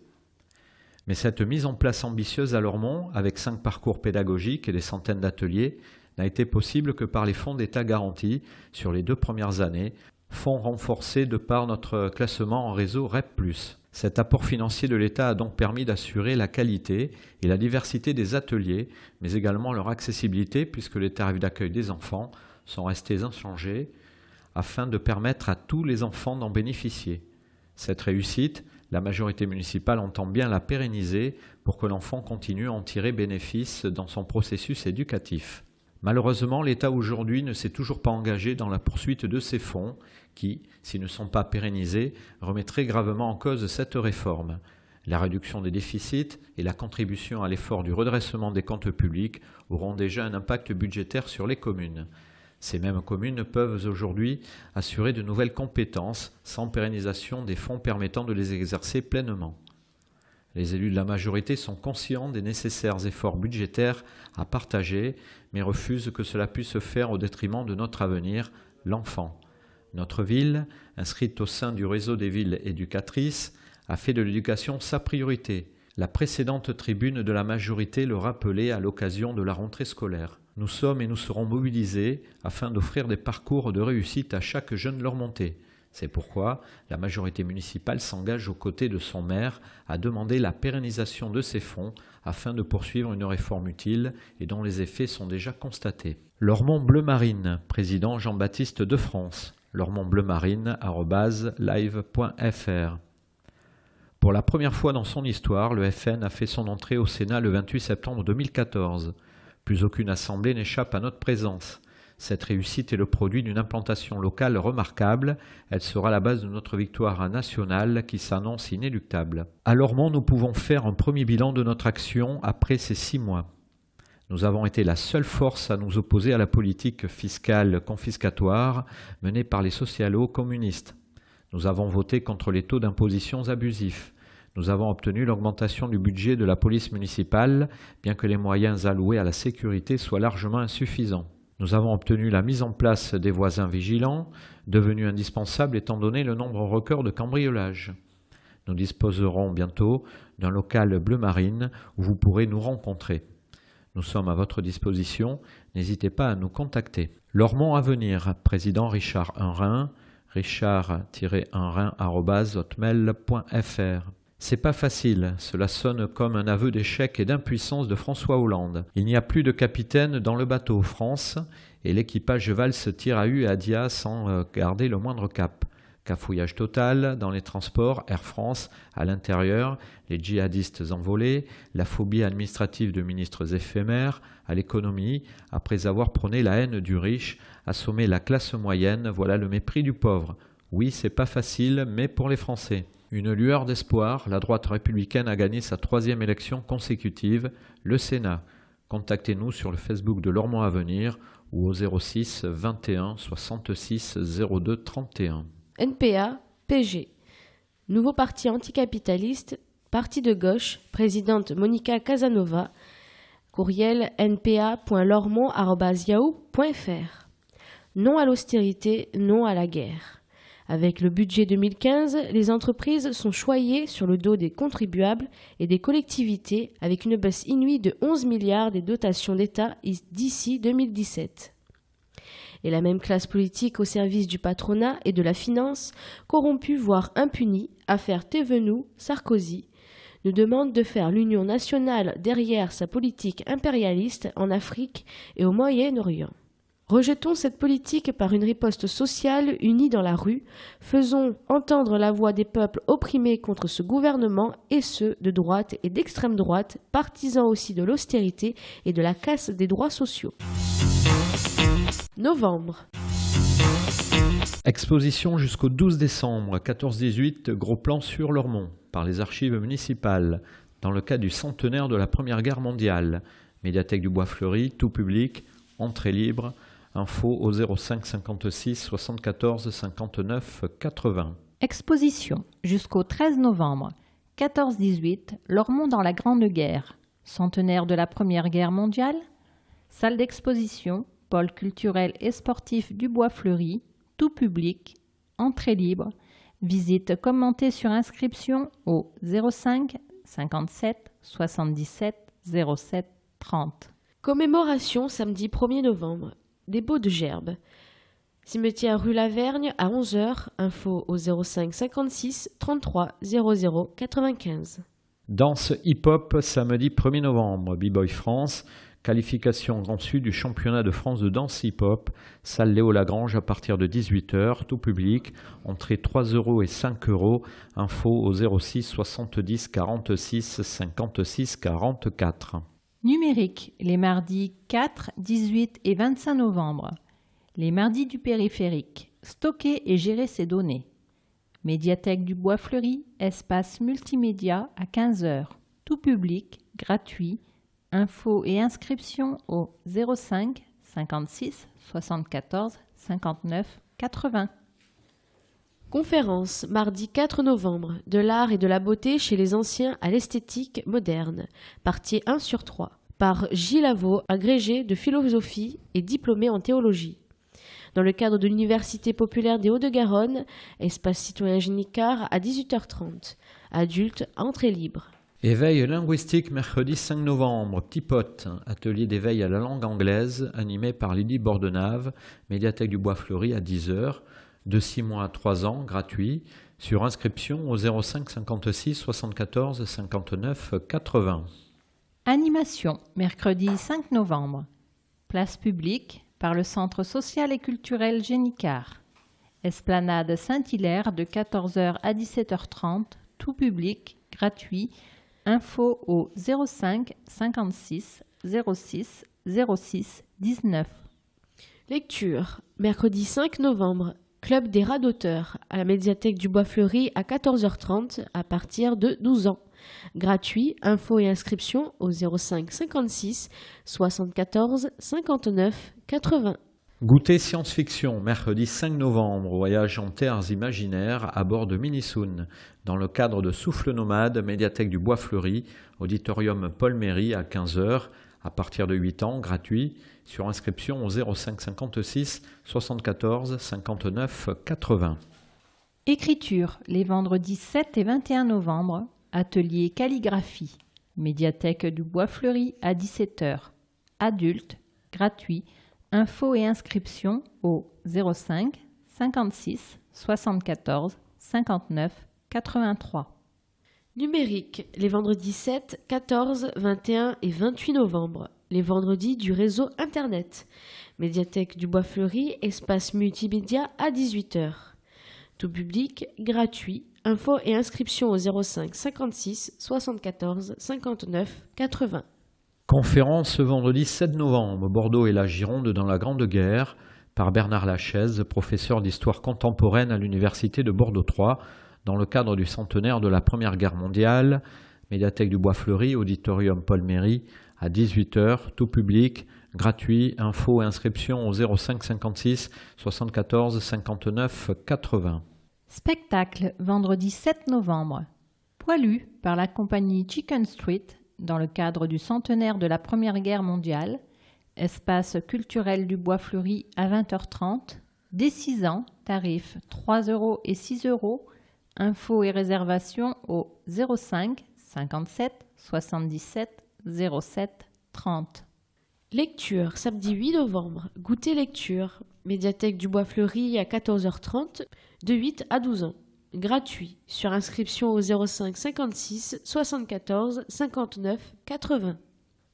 Mais cette mise en place ambitieuse à Lormont, avec 5 parcours pédagogiques et des centaines d'ateliers, n'a été possible que par les fonds d'État garantis sur les 2 premières années, fonds renforcés de par notre classement en réseau REP+. Cet apport financier de l'État a donc permis d'assurer la qualité et la diversité des ateliers, mais également leur accessibilité puisque les tarifs d'accueil des enfants sont restés inchangés afin de permettre à tous les enfants d'en bénéficier. Cette réussite, la majorité municipale entend bien la pérenniser pour que l'enfant continue à en tirer bénéfice dans son processus éducatif. Malheureusement, l'État aujourd'hui ne s'est toujours pas engagé dans la poursuite de ces fonds qui, s'ils ne sont pas pérennisés, remettraient gravement en cause cette réforme. La réduction des déficits et la contribution à l'effort du redressement des comptes publics auront déjà un impact budgétaire sur les communes. Ces mêmes communes peuvent aujourd'hui assurer de nouvelles compétences sans pérennisation des fonds permettant de les exercer pleinement. Les élus de la majorité sont conscients des nécessaires efforts budgétaires à partager, mais refusent que cela puisse se faire au détriment de notre avenir, l'enfant. Notre ville, inscrite au sein du réseau des villes éducatrices, a fait de l'éducation sa priorité. La précédente tribune de la majorité le rappelait à l'occasion de la rentrée scolaire. Nous sommes et nous serons mobilisés afin d'offrir des parcours de réussite à chaque jeune Lormontais. C'est pourquoi la majorité municipale s'engage aux côtés de son maire à demander la pérennisation de ces fonds afin de poursuivre une réforme utile et dont les effets sont déjà constatés. Lormont Bleu Marine, président Jean-Baptiste de France, lormontbleumarine@live.fr. Pour la première fois dans son histoire, le FN a fait son entrée au Sénat le 28 septembre 2014. Plus aucune assemblée n'échappe à notre présence. Cette réussite est le produit d'une implantation locale remarquable. Elle sera la base de notre victoire nationale qui s'annonce inéluctable. À Lormont, nous pouvons faire un premier bilan de notre action après ces 6 mois. Nous avons été la seule force à nous opposer à la politique fiscale confiscatoire menée par les socialo-communistes. Nous avons voté contre les taux d'imposition abusifs. Nous avons obtenu l'augmentation du budget de la police municipale, bien que les moyens alloués à la sécurité soient largement insuffisants. Nous avons obtenu la mise en place des voisins vigilants, devenus indispensables étant donné le nombre record de cambriolages. Nous disposerons bientôt d'un local bleu marine où vous pourrez nous rencontrer. Nous sommes à votre disposition, n'hésitez pas à nous contacter. Lormont Avenir, président Richard Unrin, richard-unrin@hotmail.fr. C'est pas facile, cela sonne comme un aveu d'échec et d'impuissance de François Hollande. Il n'y a plus de capitaine dans le bateau France et l'équipage valse tire à U et à dia sans garder le moindre cap. Cafouillage total dans les transports, Air France, à l'intérieur, les djihadistes envolés, la phobie administrative de ministres éphémères, à l'économie, après avoir prôné la haine du riche, assommé la classe moyenne, voilà le mépris du pauvre. Oui, c'est pas facile, mais pour les Français. Une lueur d'espoir, la droite républicaine a gagné sa 3e élection consécutive, le Sénat. Contactez-nous sur le Facebook de Lormont Avenir ou au 06 21 66 02 31. NPA, PG. Nouveau parti anticapitaliste, parti de gauche, présidente Monica Casanova, courriel npa.lormont@yahoo.fr. Non à l'austérité, non à la guerre. Avec le budget 2015, les entreprises sont choyées sur le dos des contribuables et des collectivités avec une baisse inouïe de 11 milliards des dotations d'État d'ici 2017. Et la même classe politique au service du patronat et de la finance, corrompue voire impunie, affaire Thévenoud-Sarkozy, nous demande de faire l'union nationale derrière sa politique impérialiste en Afrique et au Moyen-Orient. Rejetons cette politique par une riposte sociale unie dans la rue, faisons entendre la voix des peuples opprimés contre ce gouvernement et ceux de droite et d'extrême droite, partisans aussi de l'austérité et de la casse des droits sociaux. Novembre. Exposition jusqu'au 12 décembre, 14-18, gros plan sur Lormont, par les archives municipales, dans le cadre du centenaire de la Première Guerre mondiale. Médiathèque du Bois-Fleuri, tout public, entrée libre. Info au 05 56 74 59 80. Exposition jusqu'au 13 novembre. 14-18, Lormont dans la Grande Guerre. Centenaire de la Première Guerre mondiale. Salle d'exposition, pôle culturel et sportif du Bois-Fleuri, tout public, entrée libre. Visite commentée sur inscription au 05 57 77 07 30. Commémoration samedi 1er novembre. Des Baux de Gerbes. Cimetière rue Lavergne à 11h. Info au 05 56 33 00 95. Danse hip-hop samedi 1er novembre. B-Boy France. Qualification Grand Sud du championnat de France de danse hip-hop. Salle Léo Lagrange à partir de 18h. Tout public. Entrée 3 € et 5 €. Info au 06 70 46 56 44. Numérique, les mardis 4, 18 et 25 novembre. Les mardis du périphérique, stocker et gérer ses données. Médiathèque du Bois-Fleuri, espace multimédia à 15h. Tout public, gratuit. Infos et inscriptions au 05 56 74 59 80. Conférence, mardi 4 novembre, de l'art et de la beauté chez les anciens à l'esthétique moderne, partie 1/3, par Gilles Lavaux, agrégé de philosophie et diplômé en théologie. dans le cadre de l'Université populaire des Hauts-de-Garonne, espace citoyen Génicard à 18h30. Adultes, entrée libre. Éveil linguistique mercredi 5 novembre, Petit Pot, atelier d'éveil à la langue anglaise animé par Lydie Bordenave, médiathèque du Bois Fleuri à 10h, de 6 mois à 3 ans, gratuit, sur inscription au 05 56 74 59 80. Animation, mercredi 5 novembre. Place publique par le Centre social et culturel Génicard. Esplanade Saint-Hilaire de 14h à 17h30, tout public, gratuit. Info au 05 56 06 06 19. Lecture, mercredi 5 novembre. Club des radoteurs à la médiathèque du Bois Fleuri à 14h30 à partir de 12 ans. Gratuit, info et inscription au 05 56 74 59 80. Goûter science-fiction, mercredi 5 novembre, voyage en terres imaginaires à bord de Minisoun, dans le cadre de Souffle Nomade, médiathèque du Bois Fleuri, auditorium Paul Méry à 15h, à partir de 8 ans, gratuit, sur inscription au 05 56 74 59 80. Écriture, les vendredis 7 et 21 novembre, atelier calligraphie, médiathèque du Bois Fleuri à 17h. Adultes, gratuit. Infos et inscriptions au 05 56 74 59 83. Numérique, les vendredis 7, 14, 21 et 28 novembre. Les vendredis du réseau Internet. Médiathèque du Bois Fleuri, espace multimédia à 18h. Tout public, gratuit. Infos et inscriptions au 05 56 74 59 80. Conférence ce vendredi 7 novembre, Bordeaux et la Gironde dans la Grande Guerre, par Bernard Lachaise, professeur d'histoire contemporaine à l'Université de Bordeaux 3, dans le cadre du centenaire de la Première Guerre mondiale, médiathèque du Bois Fleuri, auditorium Paul Méry, à 18h, tout public, gratuit, info et inscription au 05 56 74 59 80. Spectacle, vendredi 7 novembre. Poilu par la compagnie Chicken Street, dans le cadre du centenaire de la Première Guerre mondiale, espace culturel du Bois Fleuri à 20h30, dès 6 ans, tarifs 3 € et 6 €, infos et réservations au 05 57 77 07 30. Lecture, samedi 8 novembre, goûter lecture, médiathèque du Bois Fleuri à 14h30, de 8 à 12 ans. Gratuit, sur inscription au 05 56 74 59 80.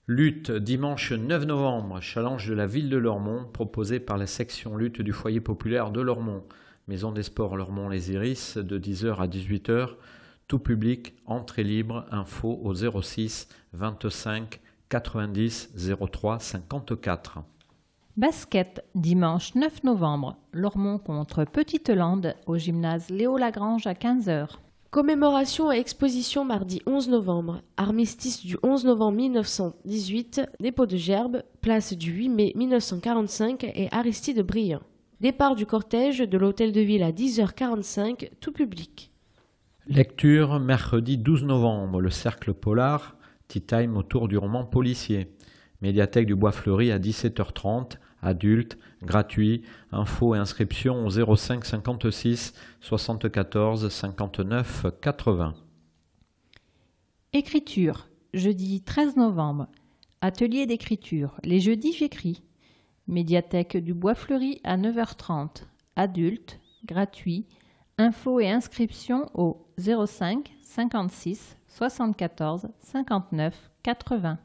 Lutte, dimanche 9 novembre, challenge de la ville de Lormont, proposé par la section lutte du foyer populaire de Lormont. Maison des sports Lormont-les Iris, de 10h à 18h. Tout public, entrée libre, info au 06 25 90 03 54. Basket, dimanche 9 novembre, Lormont contre Petite-Lande au gymnase Léo Lagrange à 15h. Commémoration et exposition mardi 11 novembre. Armistice du 11 novembre 1918, dépôt de Gerbes, place du 8 mai 1945 et Aristide Briand. Départ du cortège de l'hôtel de ville à 10h45, tout public. Lecture, mercredi 12 novembre, le Cercle Polar, tea time autour du roman policier. Médiathèque du Bois Fleuri à 17h30, adultes, gratuit, infos et inscriptions au 05 56 74 59 80. Écriture, jeudi 13 novembre, atelier d'écriture, les jeudis j'écris. Médiathèque du Bois Fleuri à 9h30, adultes, gratuit, infos et inscriptions au 05 56 74 59 80.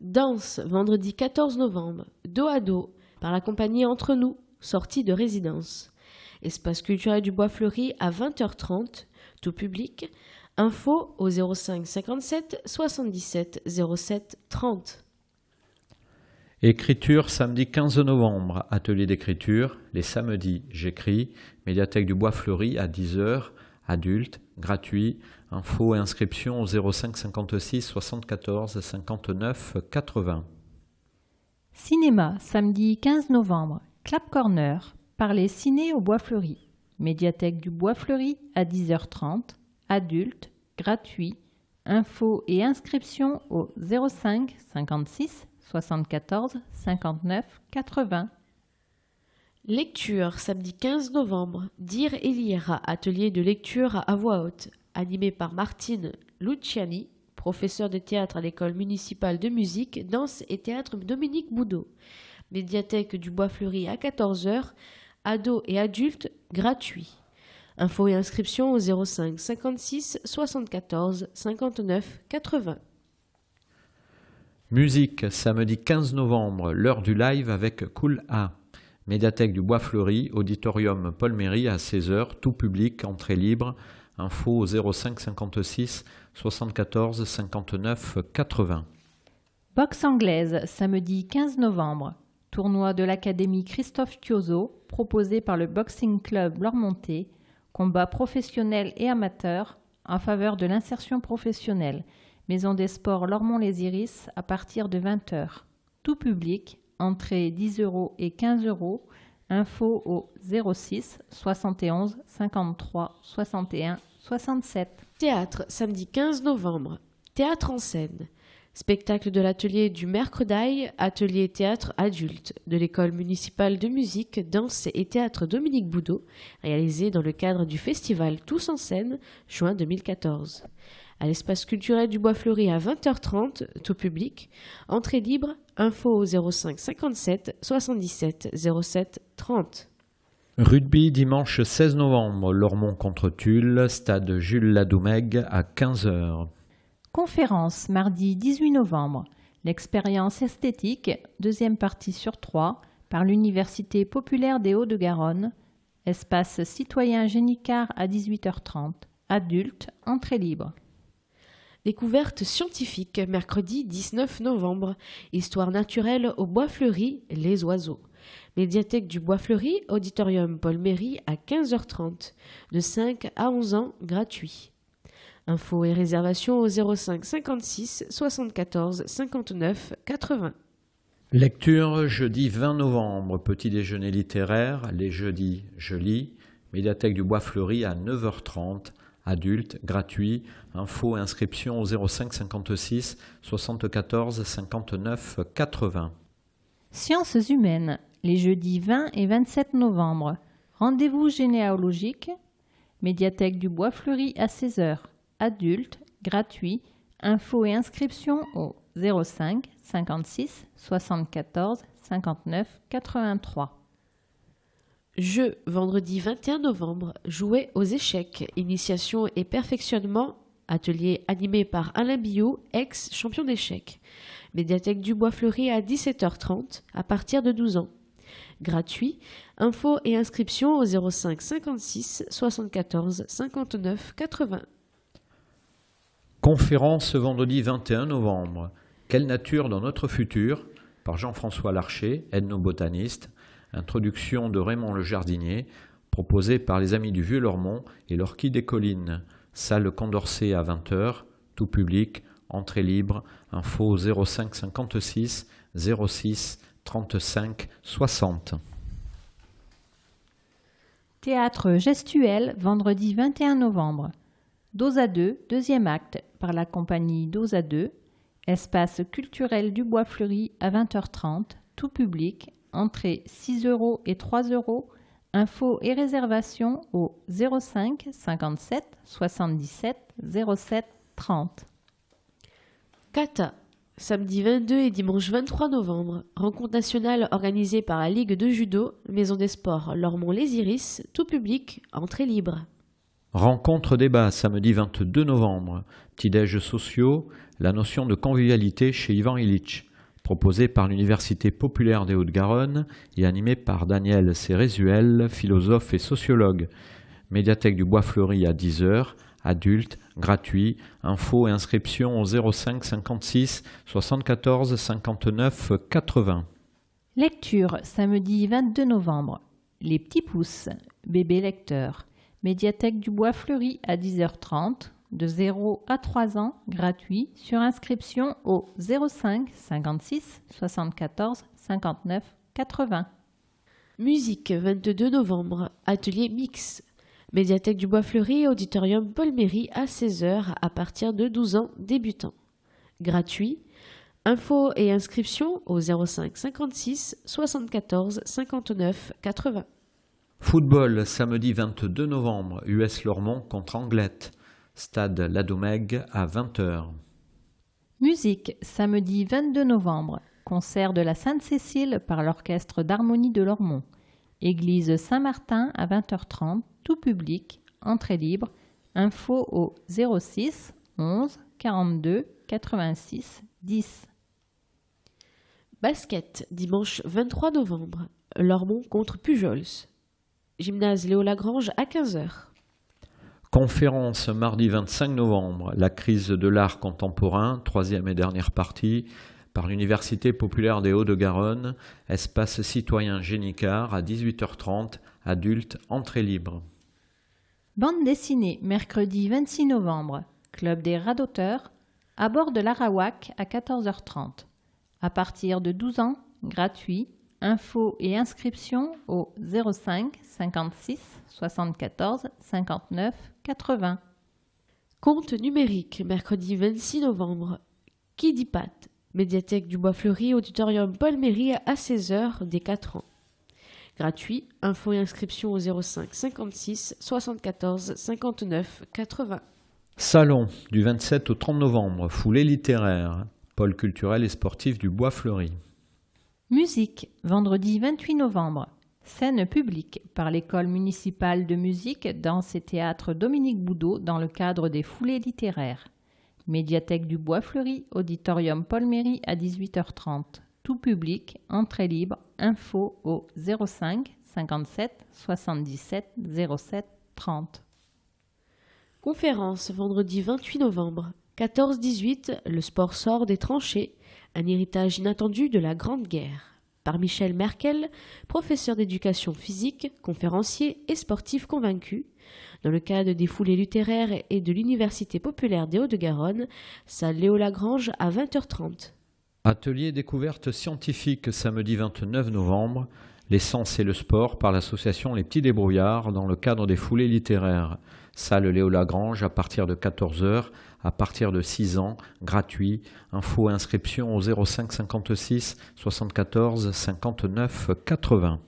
Danse, vendredi 14 novembre, dos à dos, par la compagnie Entre Nous, sortie de résidence. Espace culturel du Bois Fleuri à 20h30, tout public. Info au 05 57 77 07 30. Écriture, samedi 15 novembre, atelier d'écriture. Les samedis, j'écris. Médiathèque du Bois Fleuri à 10h, adultes, gratuit. Infos et inscriptions au 05 56 74 59 80. Cinéma, samedi 15 novembre, Clap Corner, parler ciné au Bois Fleuri. Médiathèque du Bois Fleuri à 10h30, adultes, gratuit. Infos et inscriptions au 05 56 74 59 80. Lecture, samedi 15 novembre. Dire et lire, atelier de lecture à voix haute, animé par Martine Luciani, professeur de théâtre à l'école municipale de musique, danse et théâtre Dominique Boudot. Médiathèque du Bois-Fleuri à 14 h, ados et adultes, gratuit. Infos et inscriptions au 05 56 74 59 80. Musique, samedi 15 novembre, l'heure du live avec Cool A. Médiathèque du Bois-Fleuri, auditorium Paul Méry à 16 h, tout public, entrée libre. Info au 05 56 74 59 80. Boxe anglaise, samedi 15 novembre. Tournoi de l'Académie Christophe Thiozo, proposé par le Boxing Club Lormontais. Combat professionnel et amateur en faveur de l'insertion professionnelle. Maison des sports Lormont-les-Iris à partir de 20 h. Tout public, entrée 10 € et 15 €. Info au 06 71 53 61 67. Théâtre, samedi 15 novembre. Théâtre en scène. Spectacle de l'atelier du Mercredi, atelier théâtre adulte de l'école municipale de musique, danse et théâtre Dominique Boudot, réalisé dans le cadre du festival Tous en scène, juin 2014. À l'espace culturel du Bois-Fleuri à 20h30, tout public, entrée libre, info au 05 57 77 07 30. Rugby dimanche 16 novembre, Lormont contre Tulle, stade Jules Ladoumègue à 15 h. Conférence, mardi 18 novembre. L'expérience esthétique, deuxième partie sur 3, par l'Université populaire des Hauts-de-Garonne. Espace citoyen Génicard à 18h30. Adulte, entrée libre. Découverte scientifique, mercredi 19 novembre. Histoire naturelle au Bois-Fleuri, les oiseaux. Médiathèque du Bois-Fleuri, auditorium Paul Méry à 15h30. De 5 à 11 ans, gratuit. Infos et réservations au 05 56 74 59 80. Lecture jeudi 20 novembre, petit déjeuner littéraire, les jeudis je lis, médiathèque du Bois-Fleuri à 9h30, adulte, gratuit, info et inscription au 05 56 74 59 80. Sciences humaines, les jeudis 20 et 27 novembre, rendez-vous généalogique, médiathèque du Bois-Fleuri à 16 h. Adulte, gratuit, info et inscription au 05 56 74 59 83. Jeu, vendredi 21 novembre, jouer aux échecs, initiation et perfectionnement, atelier animé par Alain Billot, ex-champion d'échecs. Médiathèque du Bois-Fleuri à 17h30, à partir de 12 ans. Gratuit, info et inscription au 05 56 74 59 80. Conférence vendredi 21 novembre. Quelle nature dans notre futur par Jean-François Larcher, ethnobotaniste. Introduction de Raymond le Jardinier, proposée par les Amis du Vieux-Lormont et l'Orchis des Collines. Salle Condorcet à 20 h, tout public, entrée libre, info au 05 56 06 35 60. Théâtre gestuel, vendredi 21 novembre. Dos à deux, deuxième acte, par la compagnie Dos à deux, espace culturel du Bois-Fleuri à 20h30, tout public, entrée 6 € et 3 €, info et réservation au 05 57 77 07 30. Kata, samedi 22 et dimanche 23 novembre, rencontre nationale organisée par la Ligue de judo, Maison des sports Lormont-les-Iris, tout public, entrée libre. Rencontre débat samedi 22 novembre. Petits-déj sociaux, la notion de convivialité chez Ivan Illich, proposé par l'Université populaire des Hauts-de-Garonne et animé par Daniel Cérézuel, philosophe et sociologue. Médiathèque du Bois-Fleuri à 10 h, adulte, gratuit, info et inscription au 05 56 74 59 80. Lecture, samedi 22 novembre. Les petits pouces, bébé lecteur. Médiathèque du Bois-Fleuri à 10h30, de 0 à 3 ans, gratuit, sur inscription au 05 56 74 59 80. Musique, 22 novembre, atelier mix. Médiathèque du Bois-Fleuri, auditorium Paul Méry à 16 h à partir de 12 ans débutants. Gratuit. Infos et inscriptions au 05 56 74 59 80. Football, samedi 22 novembre, US Lormont contre Anglette. Stade Ladomègue à 20h. Musique, samedi 22 novembre. Concert de la Sainte-Cécile par l'Orchestre d'harmonie de Lormont. Église Saint-Martin à 20h30, tout public, entrée libre. Info au 06 11 42 86 10. Basket, dimanche 23 novembre. Lormont contre Pujols. Gymnase Léo Lagrange à 15h. Conférence, mardi 25 novembre. La crise de l'art contemporain, troisième et dernière partie, par l'Université populaire des Hauts-de-Garonne. Espace citoyen Génicard à 18h30. Adultes, entrée libre. Bande dessinée, mercredi 26 novembre. Club des radoteurs, à bord de l'Arawak à 14h30. À partir de 12 ans, gratuit. Infos et inscriptions au 05 56 74 59 80. Compte numérique, mercredi 26 novembre. Qui dit Pat, médiathèque du Bois-Fleuri, auditorium Paul Méry à 16h dès 4 ans. Gratuit, infos et inscriptions au 05 56 74 59 80. Salon, du 27 au 30 novembre. Foulée littéraire. Pôle culturel et sportif du Bois-Fleuri. Musique, vendredi 28 novembre. Scène publique par l'école municipale de musique, danse et théâtre Dominique Boudot dans le cadre des foulées littéraires. Médiathèque du Bois-Fleuri, auditorium Paul Méry à 18h30. Tout public, entrée libre, info au 05 57 77 07 30. Conférence, vendredi 28 novembre. 14-18, le sport sort des tranchées, un héritage inattendu de la Grande Guerre. Par Michel Merkel, professeur d'éducation physique, conférencier et sportif convaincu, dans le cadre des foulées littéraires et de l'Université populaire des Hauts-de-Garonne, salle Léo Lagrange à 20h30. Atelier découverte scientifique, samedi 29 novembre. L'essence et le sport par l'association Les Petits Débrouillards dans le cadre des foulées littéraires. Salle Léo Lagrange à partir de 14h, à partir de 6 ans, gratuit. Info et inscription au 05 56 74 59 80.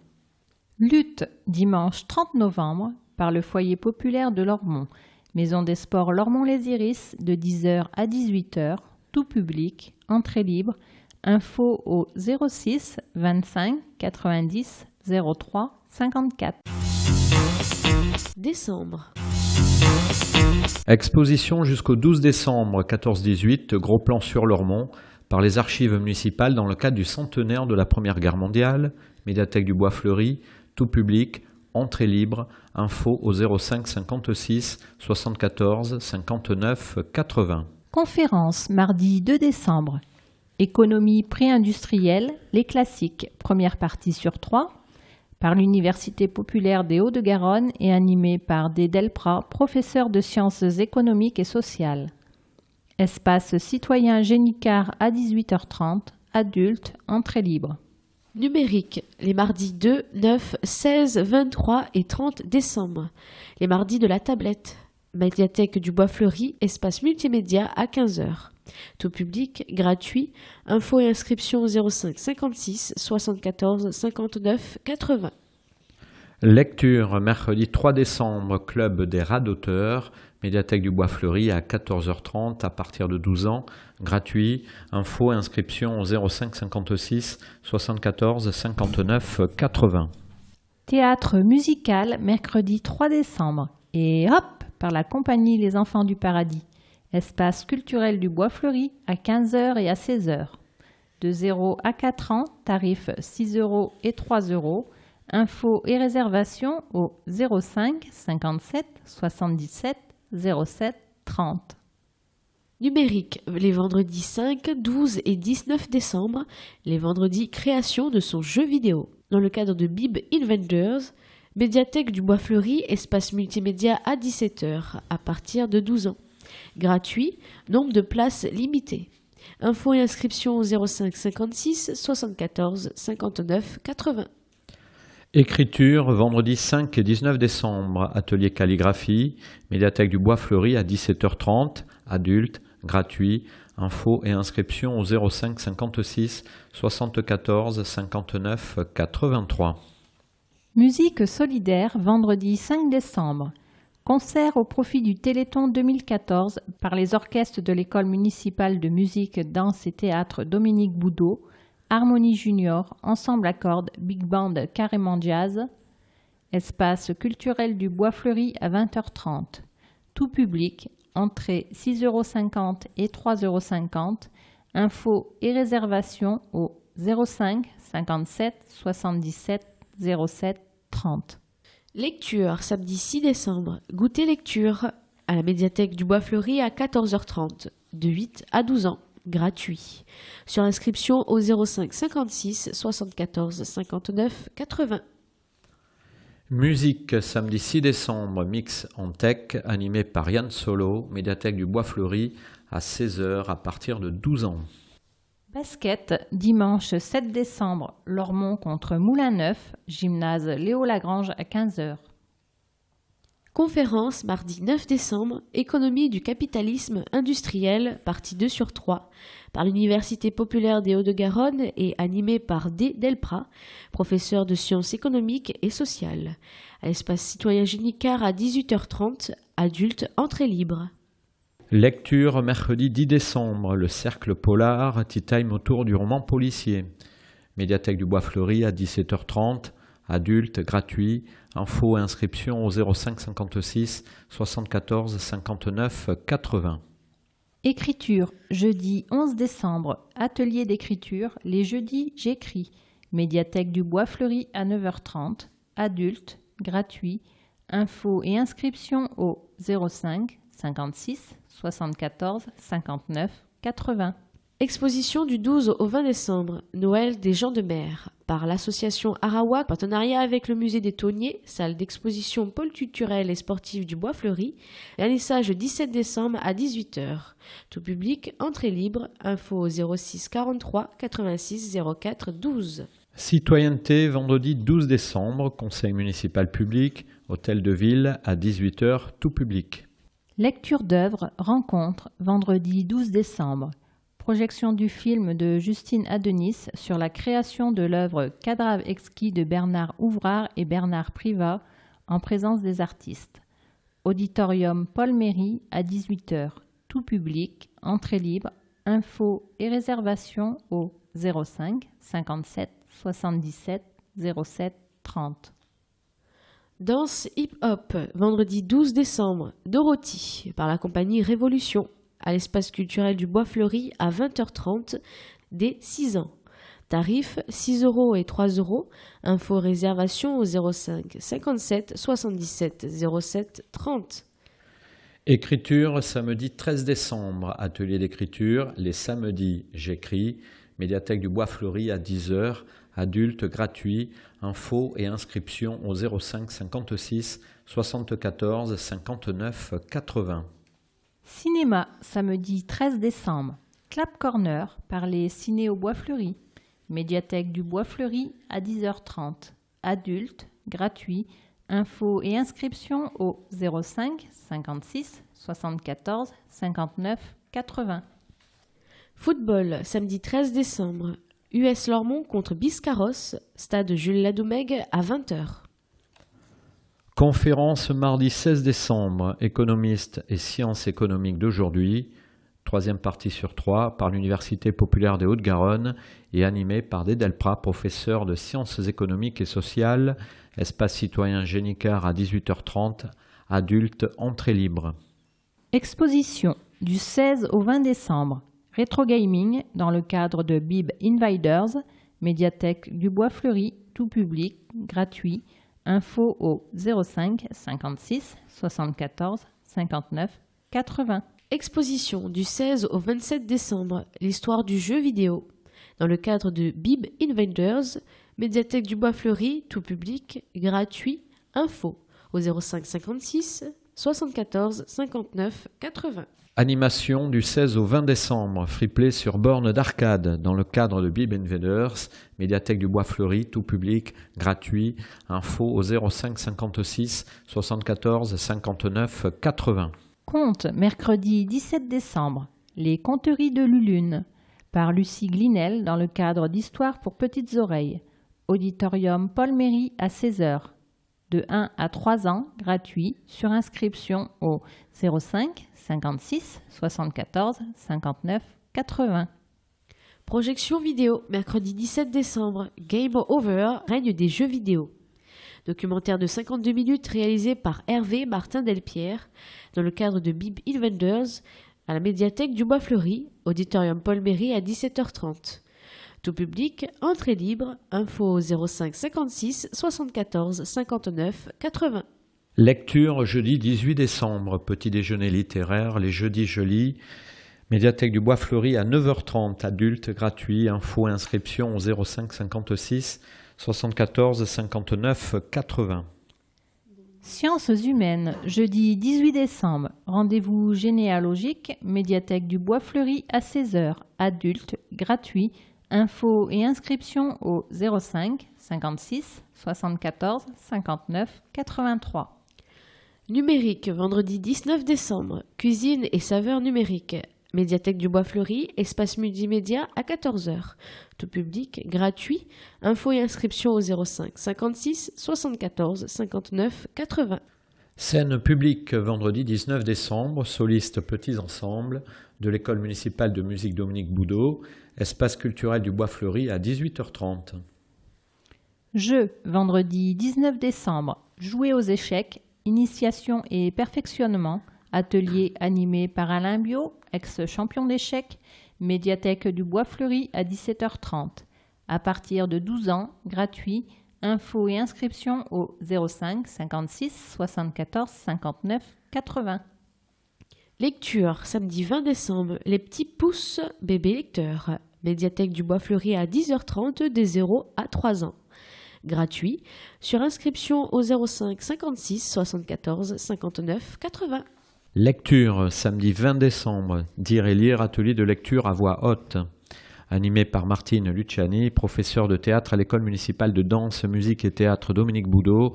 Lutte, dimanche 30 novembre, par le foyer populaire de Lormont. Maison des sports Lormont-les-Iris de 10h à 18h, tout public, entrée libre. Info au 06 25 90 03 54. Décembre. Exposition jusqu'au 12 décembre 14-18, gros plan sur Lormont, par les archives municipales dans le cadre du centenaire de la Première Guerre mondiale. Médiathèque du Bois-Fleuri, tout public, entrée libre. Info au 05 56 74 59 80. Conférence, mardi 2 décembre. Économie pré-industrielle, les classiques, première partie sur 3, par l'Université populaire des Hauts-de-Garonne et animée par D. Delprat, professeur de sciences économiques et sociales. Espace citoyen Génicard à 18h30, adultes, entrée libre. Numérique, les mardis 2, 9, 16, 23 et 30 décembre. Les mardis de la tablette. Médiathèque du Bois-Fleuri, espace multimédia à 15h. Tout public, gratuit. Infos et inscriptions au 05 56 74 59 80. Lecture, mercredi 3 décembre, club des radoteurs. Médiathèque du Bois-Fleuri à 14h30 à partir de 12 ans, gratuit. Info et inscription au 05 56 74 59 80. Théâtre musical, mercredi 3 décembre. Et hop, par la compagnie Les Enfants du Paradis. Espace culturel du Bois-Fleuri à 15h et à 16h. De 0 à 4 ans, tarifs 6 € et 3 €. Infos et réservations au 05 57 77 07 30. Numérique, les vendredis 5, 12 et 19 décembre, les vendredis création de son jeu vidéo. Dans le cadre de Bib Inventors, médiathèque du Bois-Fleuri, espace multimédia à 17h, à partir de 12 ans. Gratuit, nombre de places limité. Infos et inscriptions au 05 56 74 59 80. Écriture, vendredi 5 et 19 décembre, atelier calligraphie, médiathèque du Bois-Fleuri à 17h30, adultes, gratuit. Infos et inscriptions au 05 56 74 59 83. Musique solidaire, vendredi 5 décembre. Concert au profit du Téléthon 2014 par les orchestres de l'École municipale de musique, danse et théâtre Dominique Boudot, Harmonie Junior, Ensemble à cordes, Big Band Carrément Jazz. Espace culturel du Bois Fleuri à 20h30. Tout public, entrée 6,50 € et 3,50 €. Infos et réservations au 05 57 77 07 30. Lecture, samedi 6 décembre. Goûter lecture à la médiathèque du Bois Fleuri à 14h30, de 8 à 12 ans, gratuit. Sur inscription au 05 56 74 59 80. Musique, samedi 6 décembre, mix en tech, animé par Yann Solo, médiathèque du Bois Fleuri, à 16h à partir de 12 ans. Basket, dimanche 7 décembre, Lormont contre Moulin-Neuf, gymnase Léo Lagrange à 15h. Conférence, mardi 9 décembre, Économie du capitalisme industriel, partie 2 sur 3, par l'Université populaire des Hauts-de-Garonne et animée par D. Delprat, professeur de sciences économiques et sociales. À l'espace citoyen Génicard à 18h30, adultes, entrée libre. Lecture, mercredi 10 décembre, le Cercle Polar, tea time autour du roman policier. Médiathèque du Bois Fleuri à 17h30, adultes, gratuit. Infos et inscriptions au 05 56 74 59 80. Écriture, jeudi 11 décembre, atelier d'écriture, les jeudis j'écris. Médiathèque du Bois Fleuri à 9h30, adultes, gratuit. Infos et inscriptions au 05 56 74 59 80. Exposition du 12 au 20 décembre, Noël des gens de mer, par l'association Arawak, partenariat avec le musée des Tonniers, salle d'exposition pôle culturel et sportif du Bois Fleuri, vernissage 17 décembre à 18h. Tout public, entrée libre, info au 06 43 86 04 12. Citoyenneté, vendredi 12 décembre, conseil municipal public, hôtel de ville à 18h, tout public. Lecture d'œuvres, rencontre, vendredi 12 décembre. Projection du film de Justine Adenis sur la création de l'œuvre Cadrave exquis de Bernard Ouvrard et Bernard Privat en présence des artistes. Auditorium Paul Méry à 18h. Tout public, entrée libre, infos et réservations au 05 57 77 07 30. Danse hip-hop, vendredi 12 décembre, Dorothy, par la compagnie Révolution, à l'espace culturel du Bois Fleuri à 20h30, dès 6 ans. Tarif 6 € et 3 €. Info réservation au 05 57 77 07 30. Écriture, samedi 13 décembre, atelier d'écriture, les samedis j'écris, médiathèque du Bois Fleuri à 10h, adultes, gratuit, infos et inscriptions au 05 56 74 59 80. Cinéma, samedi 13 décembre. Clap Corner par les Ciné au Bois Fleuri. Médiathèque du Bois Fleuri à 10h30. Adultes, gratuit. Infos et inscriptions au 05 56 74 59 80. Football, samedi 13 décembre, US Lormont contre Biscarrosse, stade Jules Ladoumègue à 20h. Conférence mardi 16 décembre, économistes et sciences économiques d'aujourd'hui, troisième partie sur 3, par l'Université populaire des Hauts-de-Garonne et animée par D. Delprat, professeur de sciences économiques et sociales, espace citoyen Génicard à 18h30, adultes, entrée libre. Exposition du 16 au 20 décembre. Rétro gaming dans le cadre de Bib Invaders, médiathèque du Bois Fleuri, tout public, gratuit. Info au 05 56 74 59 80. Exposition du 16 au 27 décembre, l'histoire du jeu vidéo. Dans le cadre de Bib Invaders, médiathèque du Bois Fleuri, tout public, gratuit. Info au 05 56 74 59 80. Animation du 16 au 20 décembre, free-play sur borne d'arcade dans le cadre de Bib Invaders, médiathèque du Bois Fleuri, tout public, gratuit. Info au 05 56 74 59 80. Conte, mercredi 17 décembre. Les conteries de Lulune par Lucie Glinel dans le cadre d'Histoire pour petites oreilles. Auditorium Paul Méry à 16h. De 1 à 3 ans, gratuit, sur inscription au 05 56 74 59 80. Projection vidéo, mercredi 17 décembre. Game Over, règne des jeux vidéo. Documentaire de 52 minutes réalisé par Hervé Martin-Delpierre dans le cadre de Bib Invaders à la médiathèque du Bois-Fleuri, Auditorium Paul Méry à 17h30. Tout public, entrée libre, info au 05 56 74 59 80. Lecture jeudi 18 décembre, petit déjeuner littéraire, les jeudis je lis. Médiathèque du Bois-Fleuri à 9h30, adulte, gratuit, info, inscription au 05 56 74 59 80. Sciences humaines, jeudi 18 décembre, rendez-vous généalogique, médiathèque du Bois-Fleuri à 16h, adulte, gratuit, info et inscription au 05 56 74 59 83. Numérique, vendredi 19 décembre, cuisine et saveurs numériques. Médiathèque du Bois-Fleuri, espace multimédia à 14h. Tout public, gratuit. Info et inscription au 05 56 74 59 80. Scène publique, vendredi 19 décembre, solistes petits ensembles de l'école municipale de musique Dominique Boudot, espace culturel du Bois-Fleuri à 18h30. Jeu, vendredi 19 décembre, jouer aux échecs, initiation et perfectionnement, atelier animé par Alain Bio, ex-champion d'échecs, médiathèque du Bois-Fleuri à 17h30. À partir de 12 ans, gratuit, info et inscription au 05 56 74 59 80. Lecture, samedi 20 décembre, Les petits pouces bébés lecteurs. Médiathèque du Bois-Fleuri à 10h30 des 0 à 3 ans. Gratuit, sur inscription au 05 56 74 59 80. Lecture, samedi 20 décembre, Dire et lire, atelier de lecture à voix haute. Animé par Martine Luciani, professeure de théâtre à l'école municipale de danse, musique et théâtre Dominique Boudot,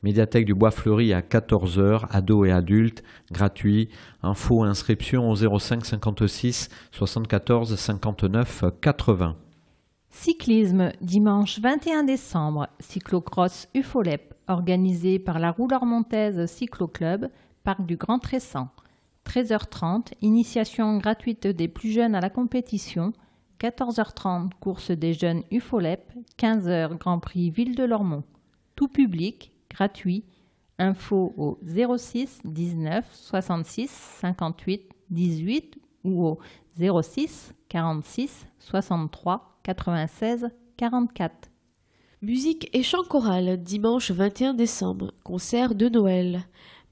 médiathèque du Bois-Fleuri à 14h, ados et adultes, gratuit, info inscription au 05 56 74 59 80. Cyclisme, dimanche 21 décembre, cyclocross UFOLEP, organisé par la Roue Lormontaise Cyclo-Club, Parc du Grand Tressan. 13h30, initiation gratuite des plus jeunes à la compétition. 14h30, course des jeunes UFOLEP. 15h, Grand Prix Ville de Lormont. Tout public, gratuit. Info au 06 19 66 58 18 ou au 06 46 63 96 44. Musique et chant choral, dimanche 21 décembre, concert de Noël.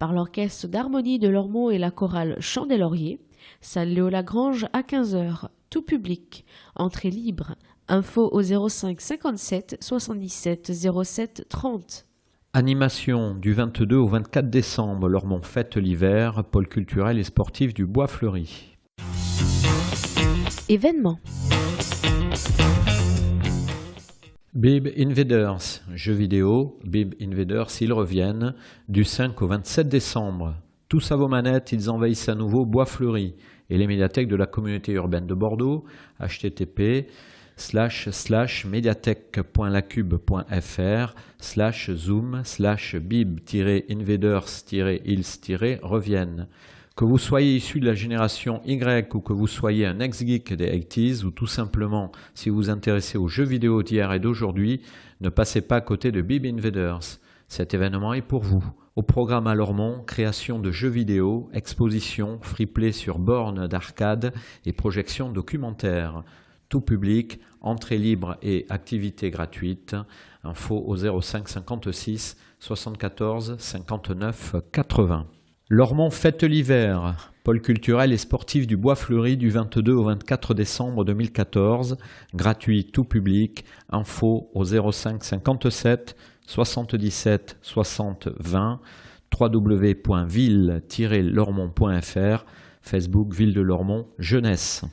Par l'orchestre d'harmonie de Lormont et la chorale Chant des Lauriers, salle Léo-Lagrange à 15h, tout public, entrée libre, info au 05 57 77 07 30. Animation du 22 au 24 décembre, Lormont fête l'hiver, pôle culturel et sportif du Bois-Fleuri. Événements. Bib Invaders, jeux vidéo, Bib Invaders, ils reviennent du 5 au 27 décembre. Tous à vos manettes, ils envahissent à nouveau Bois-Fleuri et les médiathèques de la communauté urbaine de Bordeaux, http://mediathèque.lacube.fr/zoom/bib-invaders-ils-reviennent. Que vous soyez issu de la génération Y ou que vous soyez un ex-geek des 80s ou tout simplement si vous vous intéressez aux jeux vidéo d'hier et d'aujourd'hui, ne passez pas à côté de Bib Invaders. Cet événement est pour vous. Au programme à Lormont, création de jeux vidéo, exposition, free-play sur bornes d'arcade et projection documentaire. Tout public, entrée libre et activités gratuites. Info au 05 56 74 59 80. Lormont fête l'hiver, pôle culturel et sportif du Bois-Fleuri du 22 au 24 décembre 2014, gratuit tout public, info au 05 57 77 60 20, www.ville-lormont.fr, Facebook Ville de Lormont Jeunesse.